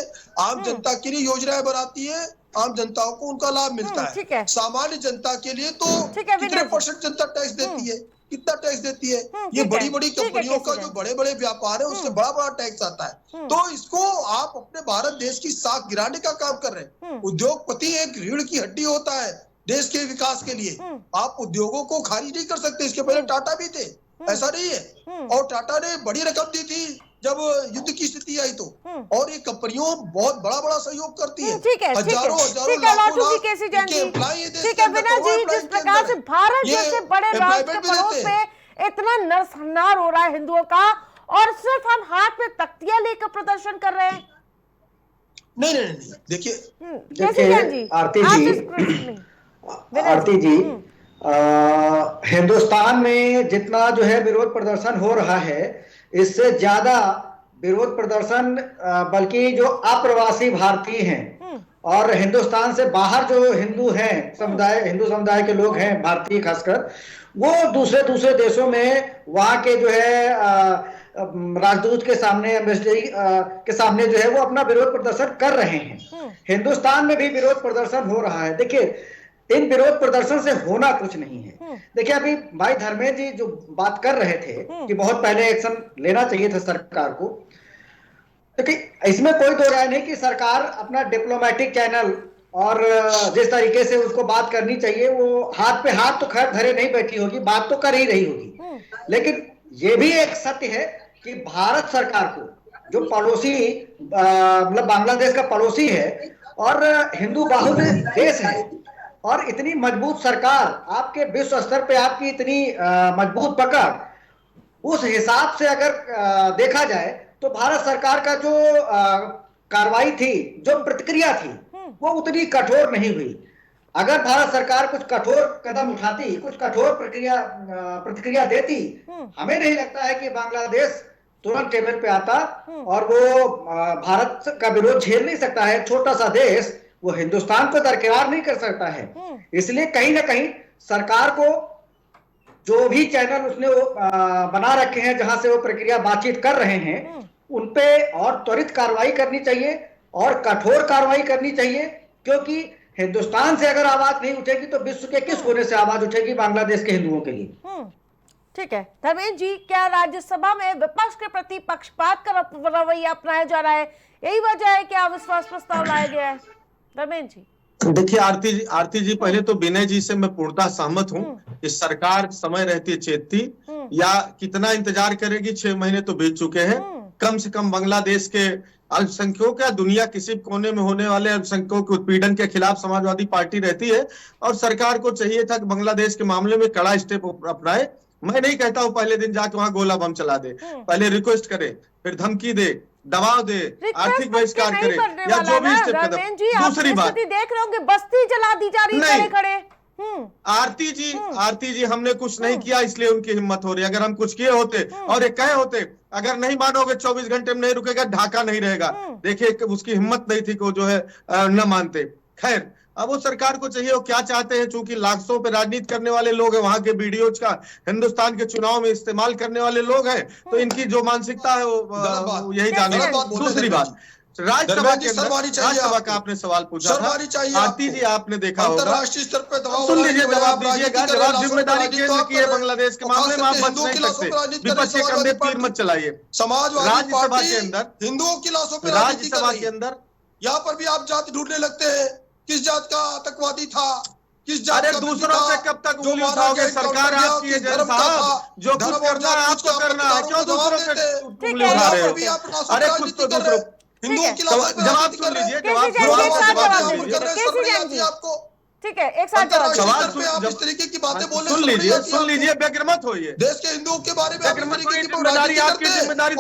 आम जनता के लिए योजनाएं बनाती है, आम जनताओं को उनका लाभ मिलता है। सामान्य जनता के लिए तो कितने % जनता टैक्स देती है, कितना टैक्स देती है? ये बड़ी बड़ी कंपनियों का जो बड़े बड़े व्यापार है उससे बड़ा बड़ा टैक्स आता है। तो इसको आप अपने भारत देश की साख गिराने का काम कर रहे हैं। उद्योगपति एक रीढ़ की हड्डी होता है देश के विकास के लिए। आप उद्योगों को खारिज नहीं कर सकते। इसके पहले टाटा भी थे, ऐसा नहीं है, और टाटा ने बड़ी रकम दी थी जब युद्ध की स्थिति आई तो, और ये कंपनियों बहुत बड़ा बड़ा सहयोग करती है। हजारों हजारों लाखों ठीक है विनय जी, जिस प्रकार से भारत जैसे बड़े राष्ट्र के पड़ोस में इतना नरसंहार हो रहा है हिंदुओं का, और सिर्फ हम हाथ में तख्तियां लेकर प्रदर्शन कर रहे हैं। नहीं देखिए आरती जी, हिंदुस्तान में जितना जो है विरोध प्रदर्शन हो रहा है, इससे ज्यादा विरोध प्रदर्शन बल्कि जो अप्रवासी भारतीय हैं और हिंदुस्तान से बाहर जो हिंदू हैं समुदाय, हिंदू समुदाय के लोग हैं भारतीय खासकर, वो दूसरे देशों में वहां के जो है राजदूत के सामने, एम्बेसडरी के सामने जो है वो अपना विरोध प्रदर्शन कर रहे हैं। हिंदुस्तान में भी विरोध प्रदर्शन हो रहा है। देखिए इन विरोध प्रदर्शन से होना कुछ नहीं है। देखिए अभी भाई धर्मेंद्र जी जो बात कर रहे थे कि बहुत पहले एक्शन लेना चाहिए था सरकार को, देखिए इसमें कोई दो राय नहीं कि सरकार अपना डिप्लोमेटिक चैनल और जिस तरीके से उसको बात करनी चाहिए, वो हाथ पे हाथ तो खैर धरे नहीं बैठी होगी, बात तो कर ही रही होगी। लेकिन ये भी एक सत्य है कि भारत सरकार को, जो पड़ोसी मतलब बांग्लादेश का पड़ोसी है और हिंदू बाहुल्य देश है, और इतनी मजबूत सरकार, आपके विश्व स्तर पे आपकी इतनी मजबूत पकड़, उस हिसाब से अगर देखा जाए तो भारत सरकार का जो कार्रवाई थी, जो प्रतिक्रिया थी, वो उतनी कठोर नहीं हुई। अगर भारत सरकार कुछ कठोर कदम उठाती, कुछ कठोर प्रतिक्रिया देती, हमें नहीं लगता है कि बांग्लादेश तुरंत टेबल पे आता, और वो भारत का विरोध झेल नहीं सकता है। छोटा सा देश वो हिंदुस्तान को दरकिनार नहीं कर सकता है। इसलिए कहीं ना कहीं सरकार को जो भी चैनल उसने वो बना रखे हैं जहां से वो प्रक्रिया बातचीत कर रहे हैं, उनपे और त्वरित कार्रवाई करनी चाहिए और कठोर कार्रवाई करनी चाहिए, क्योंकि हिंदुस्तान से अगर आवाज नहीं उठेगी तो विश्व के किस कोने से आवाज उठेगी बांग्लादेश के हिंदुओं के लिए। ठीक है धर्मेंद्र जी, क्या राज्यसभा में विपक्ष के प्रति पक्षपात का रवैया अपनाया जा रहा है? यही वजह है कि अविश्वास प्रस्ताव लाया गया है? धर्मेंद्र जी देखिए आरती जी, पहले तो विनय जी से मैं पूर्णतः सहमत हूँ कि सरकार समय रहती चेतती, या कितना इंतजार करेगी, 6 महीने तो बीत चुके हैं। कम से कम बांग्लादेश के अल्पसंख्यकों का, दुनिया किसी कोने में होने वाले अल्पसंख्यकों के उत्पीड़न के खिलाफ समाजवादी पार्टी रहती है, और सरकार को चाहिए था कि बांग्लादेश के मामले में कड़ा स्टेप अपनाए। मैं नहीं कहता हूँ पहले दिन जाके वहां गोला बम चला दे, पहले रिक्वेस्ट करे, फिर धमकी दे, दबाव दे, आर्थिक बहिष्कार करे, या जो भी स्टेप कदम। दूसरी बात देख रहे होंगे बस्ती जला दी जा रही है खड़े। आरती जी हमने कुछ नहीं किया इसलिए उनकी हिम्मत हो रही है। अगर हम कुछ किए होते और एक कहे होते, अगर नहीं मानोगे 24 घंटे में नहीं रुकेगा, ढाका नहीं रहेगा, देखिए उसकी हिम्मत नहीं थी कि वो जो है न मानते। खैर, अब वो सरकार को चाहिए वो क्या चाहते हैं, चूंकि लाखों पे राजनीति करने वाले लोग हैं, वहां के वीडियोज का हिंदुस्तान के चुनाव में इस्तेमाल करने वाले लोग हैं, तो इनकी जो मानसिकता है वो यही जाने। दूसरी बात, राज्यसभा के राज्यसभा का आपने सवाल पूछा था, आरती जी आपने देखा होगा, अंतरराष्ट्रीय स्तर पर दबाव सुन लीजिए, जवाब दीजिएगा। जवाब जिम्मेदारी केंद्र की है बांग्लादेश के मामले में, आप बच नहीं सकते, विपक्ष के कंधे तीर मत चलाइए। राज्यसभा के अंदर, हिंदुओं की लाशों पर राज्यसभा के अंदर यहाँ पर भी आप जाति ढूंढने लगते हैं, किस जात का आतंकवादी था, किस जात अरे दूसरों से कब तक उंगली उठाओगे? सरकार आपकी है जैन साहब, जो कुछ करना है आपको करना है, क्यों दूसरों से उंगली उठा रहे हो? अरे कुछ तो दूसरों, हिंदुओं की जवाब सुन लीजिए, आपको ठीक है, एक साथ जवाब इस तरीके की बातें बोलने सुन लीजिए, व्यग्र मत होइए। देश के हिंदुओं के बारे में जिम्मेदारी आपकी, जिम्मेदारी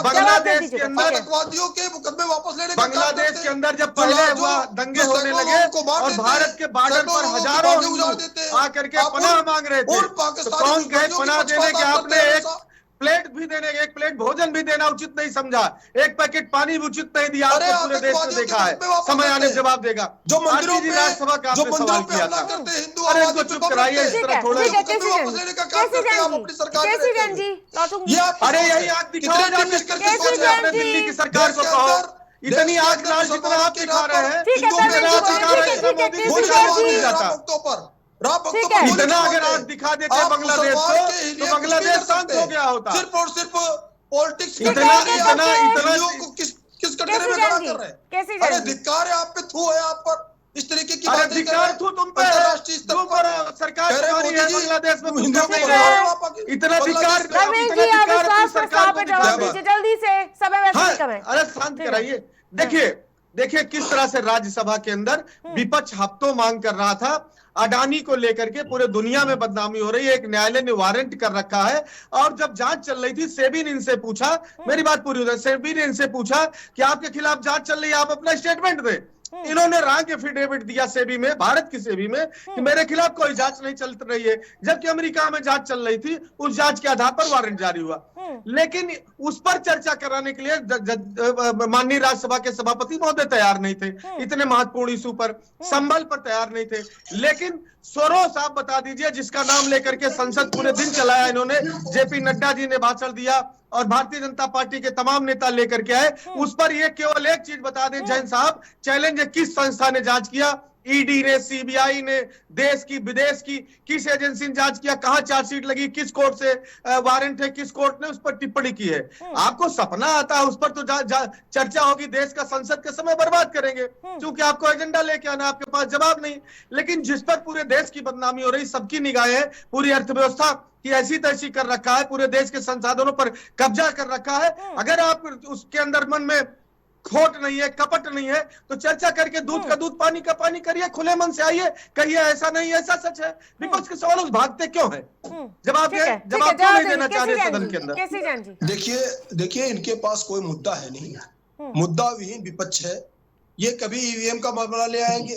बांग्लादेश के अंदर आतंकवादियों के मुकदमे वापस लेने का बांग्लादेश के अंदर जब पहले हुआ दंगे होने लगे और भारत के बॉर्डर पर हजारों आकर के पनाह मांग रहे थे, तो कौन कहे पनाह देने के आपने एक प्लेट भी देने, एक प्लेट भोजन भी देना उचित नहीं समझा, एक पैकेट पानी भी उचित नहीं दिया? आपको पूरे देश में देखा है, समय आने में जवाब देगा। जो मंदिरों में राज्यसभा का आपने सवाल किया था, अरे इनको चुप कराइए, इस तरह थोड़ा। अरे यही आग दिखाओ आपने दिल्ली की सरकार को, कहो इतनी आग लाल जितना आप दिखा रहे हैं, इतना अगर आग दिखा देते बांग्लादेश को तो बांग्लादेश शांत हो गया होता। सिर्फ और सिर्फ पॉलिटिक्स किस कटोरे में खड़ा कर रहे हैं? अरे धिक्कार है आप पे, थू है आप पर, इस तरीके की बातें कर रहे हैं। थू तुम पे, सरकार तुम्हारी है बांग्लादेश में, इतना धिक्कार सरकार को जल्दी से समय व्यस्त करें। अरे शांत कराइए। देखिए किस तरह से राज्यसभा के अंदर विपक्ष हफ्तों मांग कर रहा था, अडानी को लेकर के पूरे दुनिया में बदनामी हो रही है, एक न्यायालय ने वारंट कर रखा है, और जब जांच चल रही थी सेबी ने इनसे पूछा, मेरी बात पूरी हो जाए, सेबी ने इनसे पूछा कि आपके खिलाफ जांच चल रही है, आप अपना स्टेटमेंट दें। इन्होंने रॉन्ग एफिडेविट दिया सेबी में, भारत की सेबी में, कि मेरे खिलाफ कोई जांच नहीं चल रही है, जबकि अमेरिका में जांच चल रही थी, उस जांच के आधार पर वारंट जारी हुआ। लेकिन उस पर चर्चा कराने के लिए माननीय राज्यसभा के सभापति महोदय तैयार नहीं थे, इतने महत्वपूर्ण इशू पर, संभल पर तैयार नहीं थे। लेकिन सोरोस आप बता दीजिए, जिसका नाम लेकर के संसद पूरे दिन चलाया इन्होंने, जेपी नड्डा जी ने भाषण दिया और भारतीय जनता पार्टी के तमाम नेता लेकर के आए, उस पर ये केवल एक चीज बता दें जैन साहब, चैलेंज है, किस संस्था ने जांच किया? ईडी ने, सीबीआई ने, देश की विदेश की किस एजेंसी ने जांच किया? कहां चार्जशीट लगी? किस कोर्ट से वारंट है? किस कोर्ट ने उस पर टिप्पणी की है? आपको सपना आता है उस पर तो चर्चा होगी, देश का संसद का समय बर्बाद करेंगे, क्योंकि आपको एजेंडा लेके आना, आपके पास जवाब नहीं। लेकिन जिस पर पूरे देश की बदनामी हो रही, सबकी निगाहें है, पूरी अर्थव्यवस्था की ऐसी तैसी कर रखा है, पूरे देश के संसाधनों पर कब्जा कर रखा है, अगर आप उसके अंदर मन में खोट नहीं है, कपट नहीं है, तो चर्चा करके दूध का दूध, पानी का पानी करिए, खुले मन से आइए, कहिए ऐसा नहीं, ऐसा सच है। विपक्ष के सवालों भागते क्यों है? जवाब क्यों नहीं देना चाह रहे सदन के अंदर? देखिए इनके पास कोई मुद्दा है नहीं, मुद्दा विहीन विपक्ष है। ये कभी ईवीएम का मामला ले आएंगे,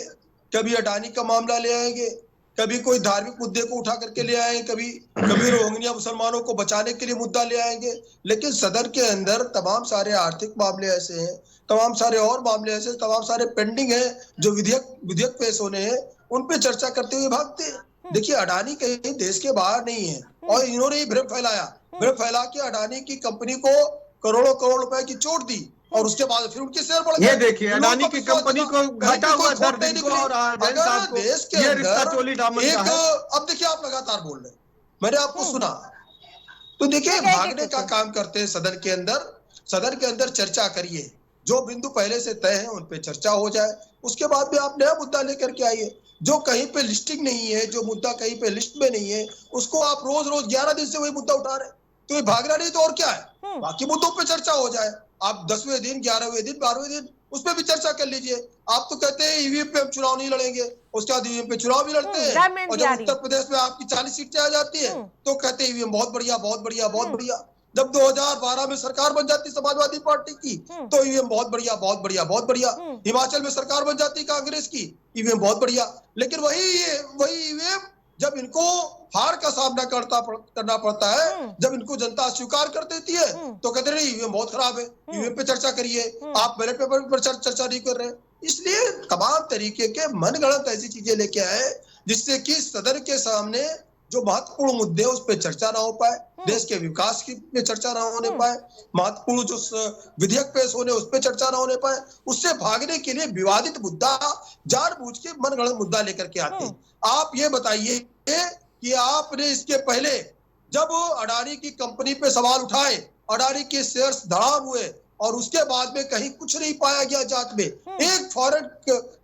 कभी अडानी का मामला ले आएंगे, कभी कोई धार्मिक मुद्दे को उठा करके ले आएंगे, कभी रोहिंग्या मुसलमानों को बचाने के लिए मुद्दा ले आएंगे। लेकिन सदन के अंदर तमाम सारे आर्थिक मामले ऐसे हैं, तमाम सारे और मामले ऐसे, तमाम सारे पेंडिंग है जो विधेयक पेश होने हैं, उन पे चर्चा करते हुए भागते हैं। देखिए अडानी कहीं देश के बाहर नहीं है, और इन्होंने भ्रम फैला के अडानी की कंपनी को करोड़ों करोड़ रुपए की चोट दी, और उसके बाद फिर उनके शेयर बढ़ गए। ये देखिए अडानी की कंपनी को घाटा हुआ दर्द इनको, और अगर देश के अंदर एक, अब देखिए आप लगातार बोल रहे हैं, मैंने आपको सुना, तो देखिए भागने का काम करते हैं सदन के अंदर चर्चा करिए, जो बिंदु पहले से तय है उन पे चर्चा हो जाए, उसके बाद भी आप नया मुद्दा लेकर के आइए। जो कहीं पे लिस्टिंग नहीं है, जो मुद्दा कहीं पे लिस्ट में नहीं है, उसको आप रोज 11 दिन से वही मुद्दा उठा रहे हैं, तो ये भागना नहीं तो और क्या है? बाकी मुद्दों पे चर्चा हो जाए, आप 10वें दिन, 11वें दिन, 12वें दिन उस पर भी चर्चा कर लीजिए। आप तो कहते हैं ईवीएम पे हम चुनाव नहीं लड़ेंगे, उसके बाद ईवीएम पे चुनाव भी लड़ते हैं, और जब उत्तर प्रदेश में आपकी 40 सीटें आ जाती है तो कहते हैं ईवीएम बहुत बढ़िया, बहुत बढ़िया, बहुत बढ़िया। जब 2012 में सरकार बन जाती समाजवादी पार्टी की तो ईवीएम बहुत बढ़िया बहुत बढ़िया बहुत बढ़िया। हिमाचल में सरकार बन जाती कांग्रेस की, ईवीएम बहुत बढ़िया। लेकिन वही ईवीएम जब इनको हार का सामना करना पड़ता है, जब इनको जनता स्वीकार कर देती है तो कहते हैं ईवीएम बहुत खराब है, ईवीएम पे चर्चा करिए, आप बैलेट पेपर पर चर्चा नहीं कर रहे। इसलिए तमाम तरीके के मनगढ़ंत ऐसी चीजें लेके आए जिससे कि सदन के सामने जो महत्वपूर्ण मुद्दे उस पर चर्चा ना हो पाए, देश के विकास की पे चर्चा ना होने पाए, महत्वपूर्ण जो विधेयक पेश होने उस पर चर्चा ना होने पाए, उससे भागने के लिए विवादित मुद्दा जानबूझ के मनगढ़ंत मुद्दा लेकर के आते हैं। आप ये बताइए कि आपने इसके पहले जब अडानी की कंपनी पे सवाल उठाए, अडानी के शेयर्स धड़ाम हुए और उसके बाद में कहीं कुछ नहीं पाया गया जांच में, एक फॉरेन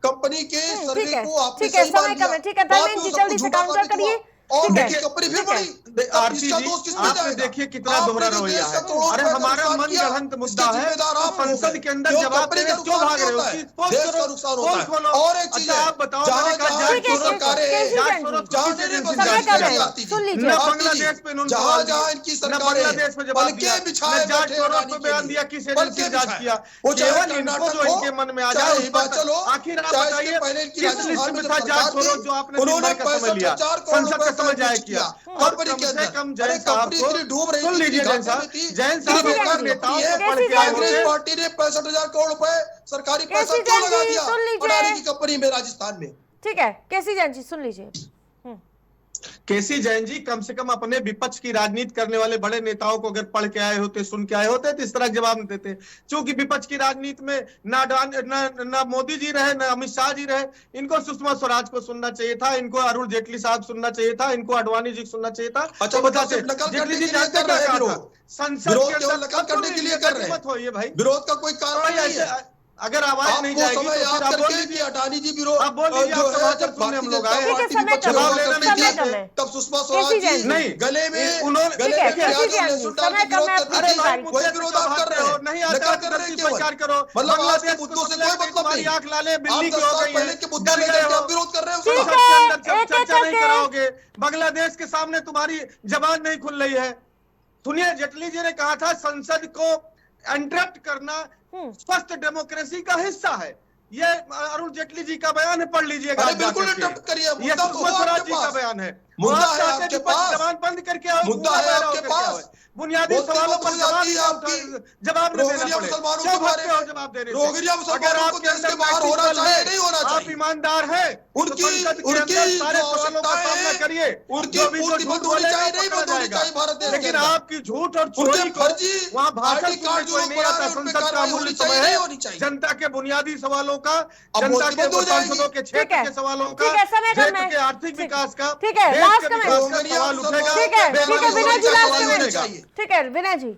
कंपनी के सर्वे को आपने सही मान लिया। ठीक है धर्मेंद्र जी, जल्दी से काउंटर करिए। और देखिए कंपनी फिर बड़ी आरती जी, आप देखिए कितना दोहरा रवैया है। अरे हमारा मनगढ़ंत मुद्दा है, संसद के अंदर जवाब देने क्यों भाग रहे हो? देश का नुकसान होता है। और एक चीज आप बताओ, बांग्लादेश पे इनकी बयान दिया, किस एजेंसी जांच किया, केवल इनको जो इनके मन में आ जाए। आखिर आप बताइए किस लिस्ट में था जांच हो जो आपने समझ लिया, संसद समझ आया किया। और कम से कम जैन साहब को सुन लीजिए, जैन साहब नेताओं को पढ़ के कांग्रेस पार्टी ने 65,000 करोड़ रुपए सरकारी पैसा क्यों लगा दिया अडानी की कंपनी में राजस्थान में? ठीक है केसी जैन जी सुन लीजिए। केसी जैन जी कम से कम अपने विपक्ष की राजनीति करने वाले बड़े नेताओं को अगर पढ़ के आए होते, सुन के आए होते तो इस तरह जवाब नहीं देते। क्योंकि विपक्ष की राजनीति में ना मोदी जी रहे, ना अमित शाह जी रहे। इनको सुषमा स्वराज को सुनना चाहिए था, इनको अरुण जेटली साहब सुनना चाहिए था, इनको अडवाणी जी सुनना चाहिए था। अच्छा बताते जेटली जी जानते क्या कहा? संसद के अंदर नकल करने के लिए कर रहे हैं। मत होइए भाई, विरोध का कोई कारण नहीं है। अगर आवाज नहीं जाएगी तो फिर आप बोल लीजिए। अडानी जी विरोध आप बोल लीजिए, जो है जब सुनने हम लोग आए जवाब लेना नहीं दिया, तब सुषमा स्वराज जी नहीं गले में उन्होंने गले में लहसुन डाल के विरोध कर रहे हैं। वही विरोध आप कर रहे हो, नहीं आता कर रहे हैं प्रचार करो। मतलब आज के मुद्दों से कोई मतलब नहीं। आंख लाले बिल्ली आप की 10 हो साल गई पहले है, के मुद्दे लेकर के आप विरोध कर रहे हो। संसद के अंदर जब चर्चा नहीं कराओगे, बांग्लादेश के सामने तुम्हारी जबान नहीं खुल रही है। सुनिए, जेटली जी ने कहा था संसद को इंटरप्ट करना स्वस्थ डेमोक्रेसी का हिस्सा है। ये अरुण जेटली जी का बयान है, पढ़ लीजिएगा। बिल्कुल इंटरप्ट करिए, ये सुषमा स्वराज जी का बयान है। मुद्दा है आपके पास, जबान बंद करके आओ, मुद्दा है आपके पास। बुनियादी सवालों पर जवाब नहीं देना पड़े। क्या भागते हो जवाब देने से? अगर आपके अंदर बाहर होना चाहिए, नहीं होना चाहिए, आप ईमानदार हैं, उनकी सारे सवालों का सामना करिए। उनकी पूर्ति बंद होनी चाहिए, नहीं बंद होनी चाहिए भारत देश। लेकिन आपकी झूठ और चोरी को वहाँ भाषण सुनने कोई नहीं आता। संसद का मूल्य समय है जनता के बुनियादी सवालों का, जनता के सांसदों के क्षेत्र के सवालों का, क्षेत्र के आर्थिक विकास का, ठीक है लास्ट कमेंट सवाल उठेगा। ठीक है विनय जी लास्ट कमेंट। ठीक है विनय जी।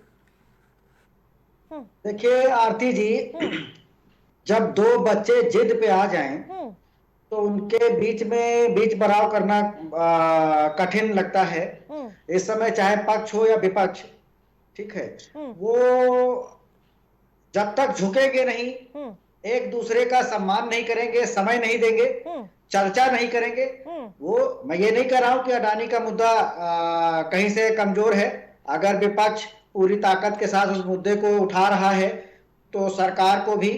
देखिए आरती जी, जब दो बच्चे जिद पे आ जाएं तो उनके बीच बराव करना कठिन लगता है। इस समय चाहे पक्ष हो या विपक्ष, ठीक है, वो जब तक झुकेंगे नहीं, एक दूसरे का सम्मान नहीं करेंगे, समय नहीं देंगे, चर्चा नहीं करेंगे। वो मैं ये नहीं कह रहा हूं कि अडानी का मुद्दा कहीं से कमजोर है। अगर विपक्ष पूरी ताकत के साथ उस मुद्दे को उठा रहा है तो सरकार को भी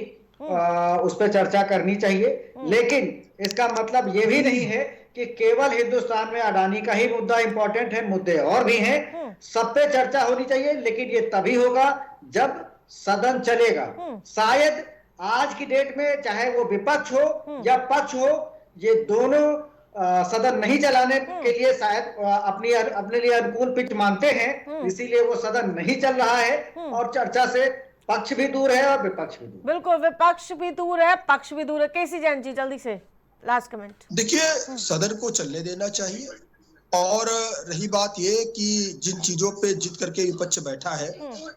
उस पर चर्चा करनी चाहिए। लेकिन इसका मतलब ये भी नहीं है कि केवल हिंदुस्तान में अडानी का ही मुद्दा इंपॉर्टेंट है, मुद्दे और भी हैं, सब पे चर्चा होनी चाहिए। लेकिन ये तभी होगा जब सदन चलेगा। शायद आज की डेट में चाहे वो विपक्ष हो या पक्ष हो, ये दोनों सदन नहीं चलाने के लिए शायद अपने लिए अनुकूल पिच मानते हैं, इसीलिए वो सदन नहीं चल रहा है और चर्चा से पक्ष भी दूर है और विपक्ष भी दूर। बिल्कुल, विपक्ष भी दूर है, पक्ष भी दूर है। केसी जैन जी जल्दी से लास्ट कमेंट। देखिए, सदन को चलने देना चाहिए। और रही बात ये कि जिन चीजों पे जिद करके विपक्ष बैठा है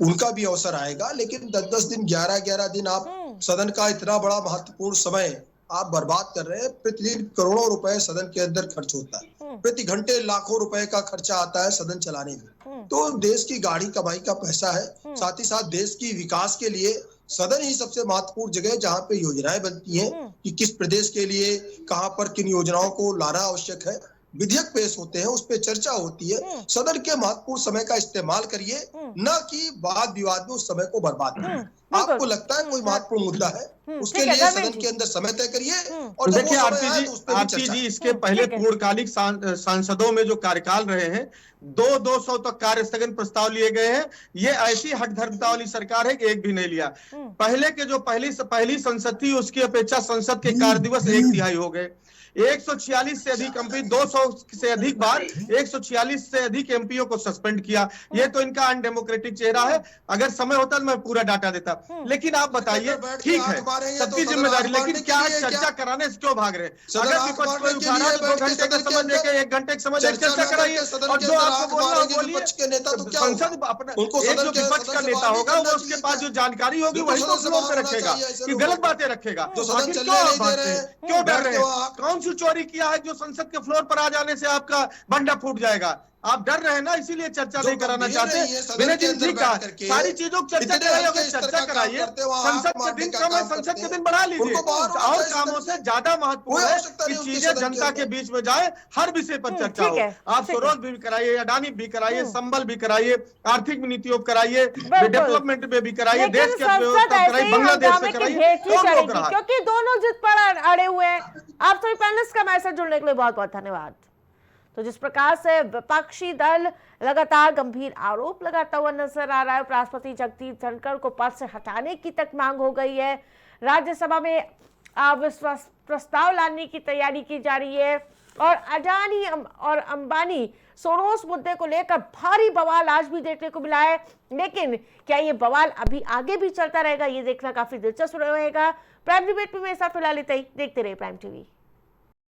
उनका भी अवसर आएगा। लेकिन 10-10 दिन 11-11 दिन आप सदन का इतना बड़ा महत्वपूर्ण समय आप बर्बाद कर रहे हैं। प्रतिदिन करोड़ों रुपए सदन के अंदर खर्च होता है, प्रति घंटे लाखों रुपए का खर्चा आता है सदन चलाने में। तो देश की गाड़ी कमाई का पैसा है, साथ ही साथ देश की विकास के लिए सदन ही सबसे महत्वपूर्ण जगह है जहाँ पे योजनाएं बनती हैं कि किस प्रदेश के लिए कहाँ पर किन योजनाओं को लाना आवश्यक है। विधेयक पेश होते हैं, उस पर चर्चा होती है, सदन के महत्वपूर्ण समय का इस्तेमाल करिए, न कि वाद विवाद में उस समय को बर्बाद करिए। आपको लगता है कोई महत्वपूर्ण मुद्दा है, उसके लिए सदन के अंदर समय तय करिए, और देखिए आरती जी इसके पहले पूर्णकालिक सांसदों में जो कार्यकाल रहे हैं 200 तक कार्य स्थगन प्रस्ताव लिए गए हैं। ये ऐसी हठधर्मता वाली सरकार है कि एक भी नहीं लिया। पहले के जो पहली संसद थी उसकी अपेक्षा संसद के कार्य दिवस 1/3 हो गए। 146 से अधिक एमपी, 200 से अधिक बार 146 से अधिक एमपीओ को सस्पेंड किया। ये तो इनका अनडेमोक्रेटिक चेहरा है। अगर समय होता तो मैं पूरा डाटा देता, लेकिन आप बताइए, ठीक है सबकी जिम्मेदारी, लेकिन क्या चर्चा कराने से क्यों भाग रहे हैं? अगर विपक्ष कोई उठा रहा है तो 2 घंटे का समय देके 1 घंटे का समय देके चर्चा कराइए, और जो आपको बोलना हो बोलिए। संसद अपना एक जो विपक्ष का नेता होगा वो उसके पास जो जानकारी होगी वही तो फ्लोर पे रखेगा, कि गलत बातें रखेगा। क्यों डर रहे हैं? कौन सी चोरी किया है जो संसद के फ्लोर पर आ जाने से आपका बंडा फूट जाएगा? आप डर रहे हैं ना, इसीलिए चर्चा नहीं कराना चाहते। विनय जी ठीक कहा, सारी चीजों की चर्चा कराइए, अगर चर्चा कराइए। संसद के दिन कम है, संसद के दिन बढ़ा लीजिए। और कामों से ज्यादा महत्वपूर्ण है कि चीजें जनता के बीच में जाए, हर विषय पर चर्चा हो। आप स्वरोज भी कराइए, अडानी भी कराइए, संबल भी कराइए, आर्थिक नीतियों कराइए, डेवलपमेंट में भी कराइए, देश के व्यवस्था कराइए, बांग्लादेश में कराइए, क्योंकि दोनों जिद पर अड़े हुए हैं। आप सभी पैनलिस्ट का मैसेज जुड़ने के लिए बहुत बहुत धन्यवाद। तो जिस प्रकार से विपक्षी दल लगातार गंभीर आरोप लगाता हुआ नजर आ रहा है, उपराष्ट्रपति जगदीप धनखड़ को पद से हटाने की तक मांग हो गई है। राज्यसभा में अविश्वास प्रस्ताव लाने की तैयारी की जा रही है, और अडानी और अंबानी सोरोस मुद्दे को लेकर भारी बवाल आज भी देखने को मिला है। लेकिन क्या ये बवाल अभी आगे भी चलता रहेगा, ये देखना काफी दिलचस्प रहेगा। प्राइम डिबेट में मेरे साथ फिलहाल इतना ही। देखते रहिए प्राइम टीवी।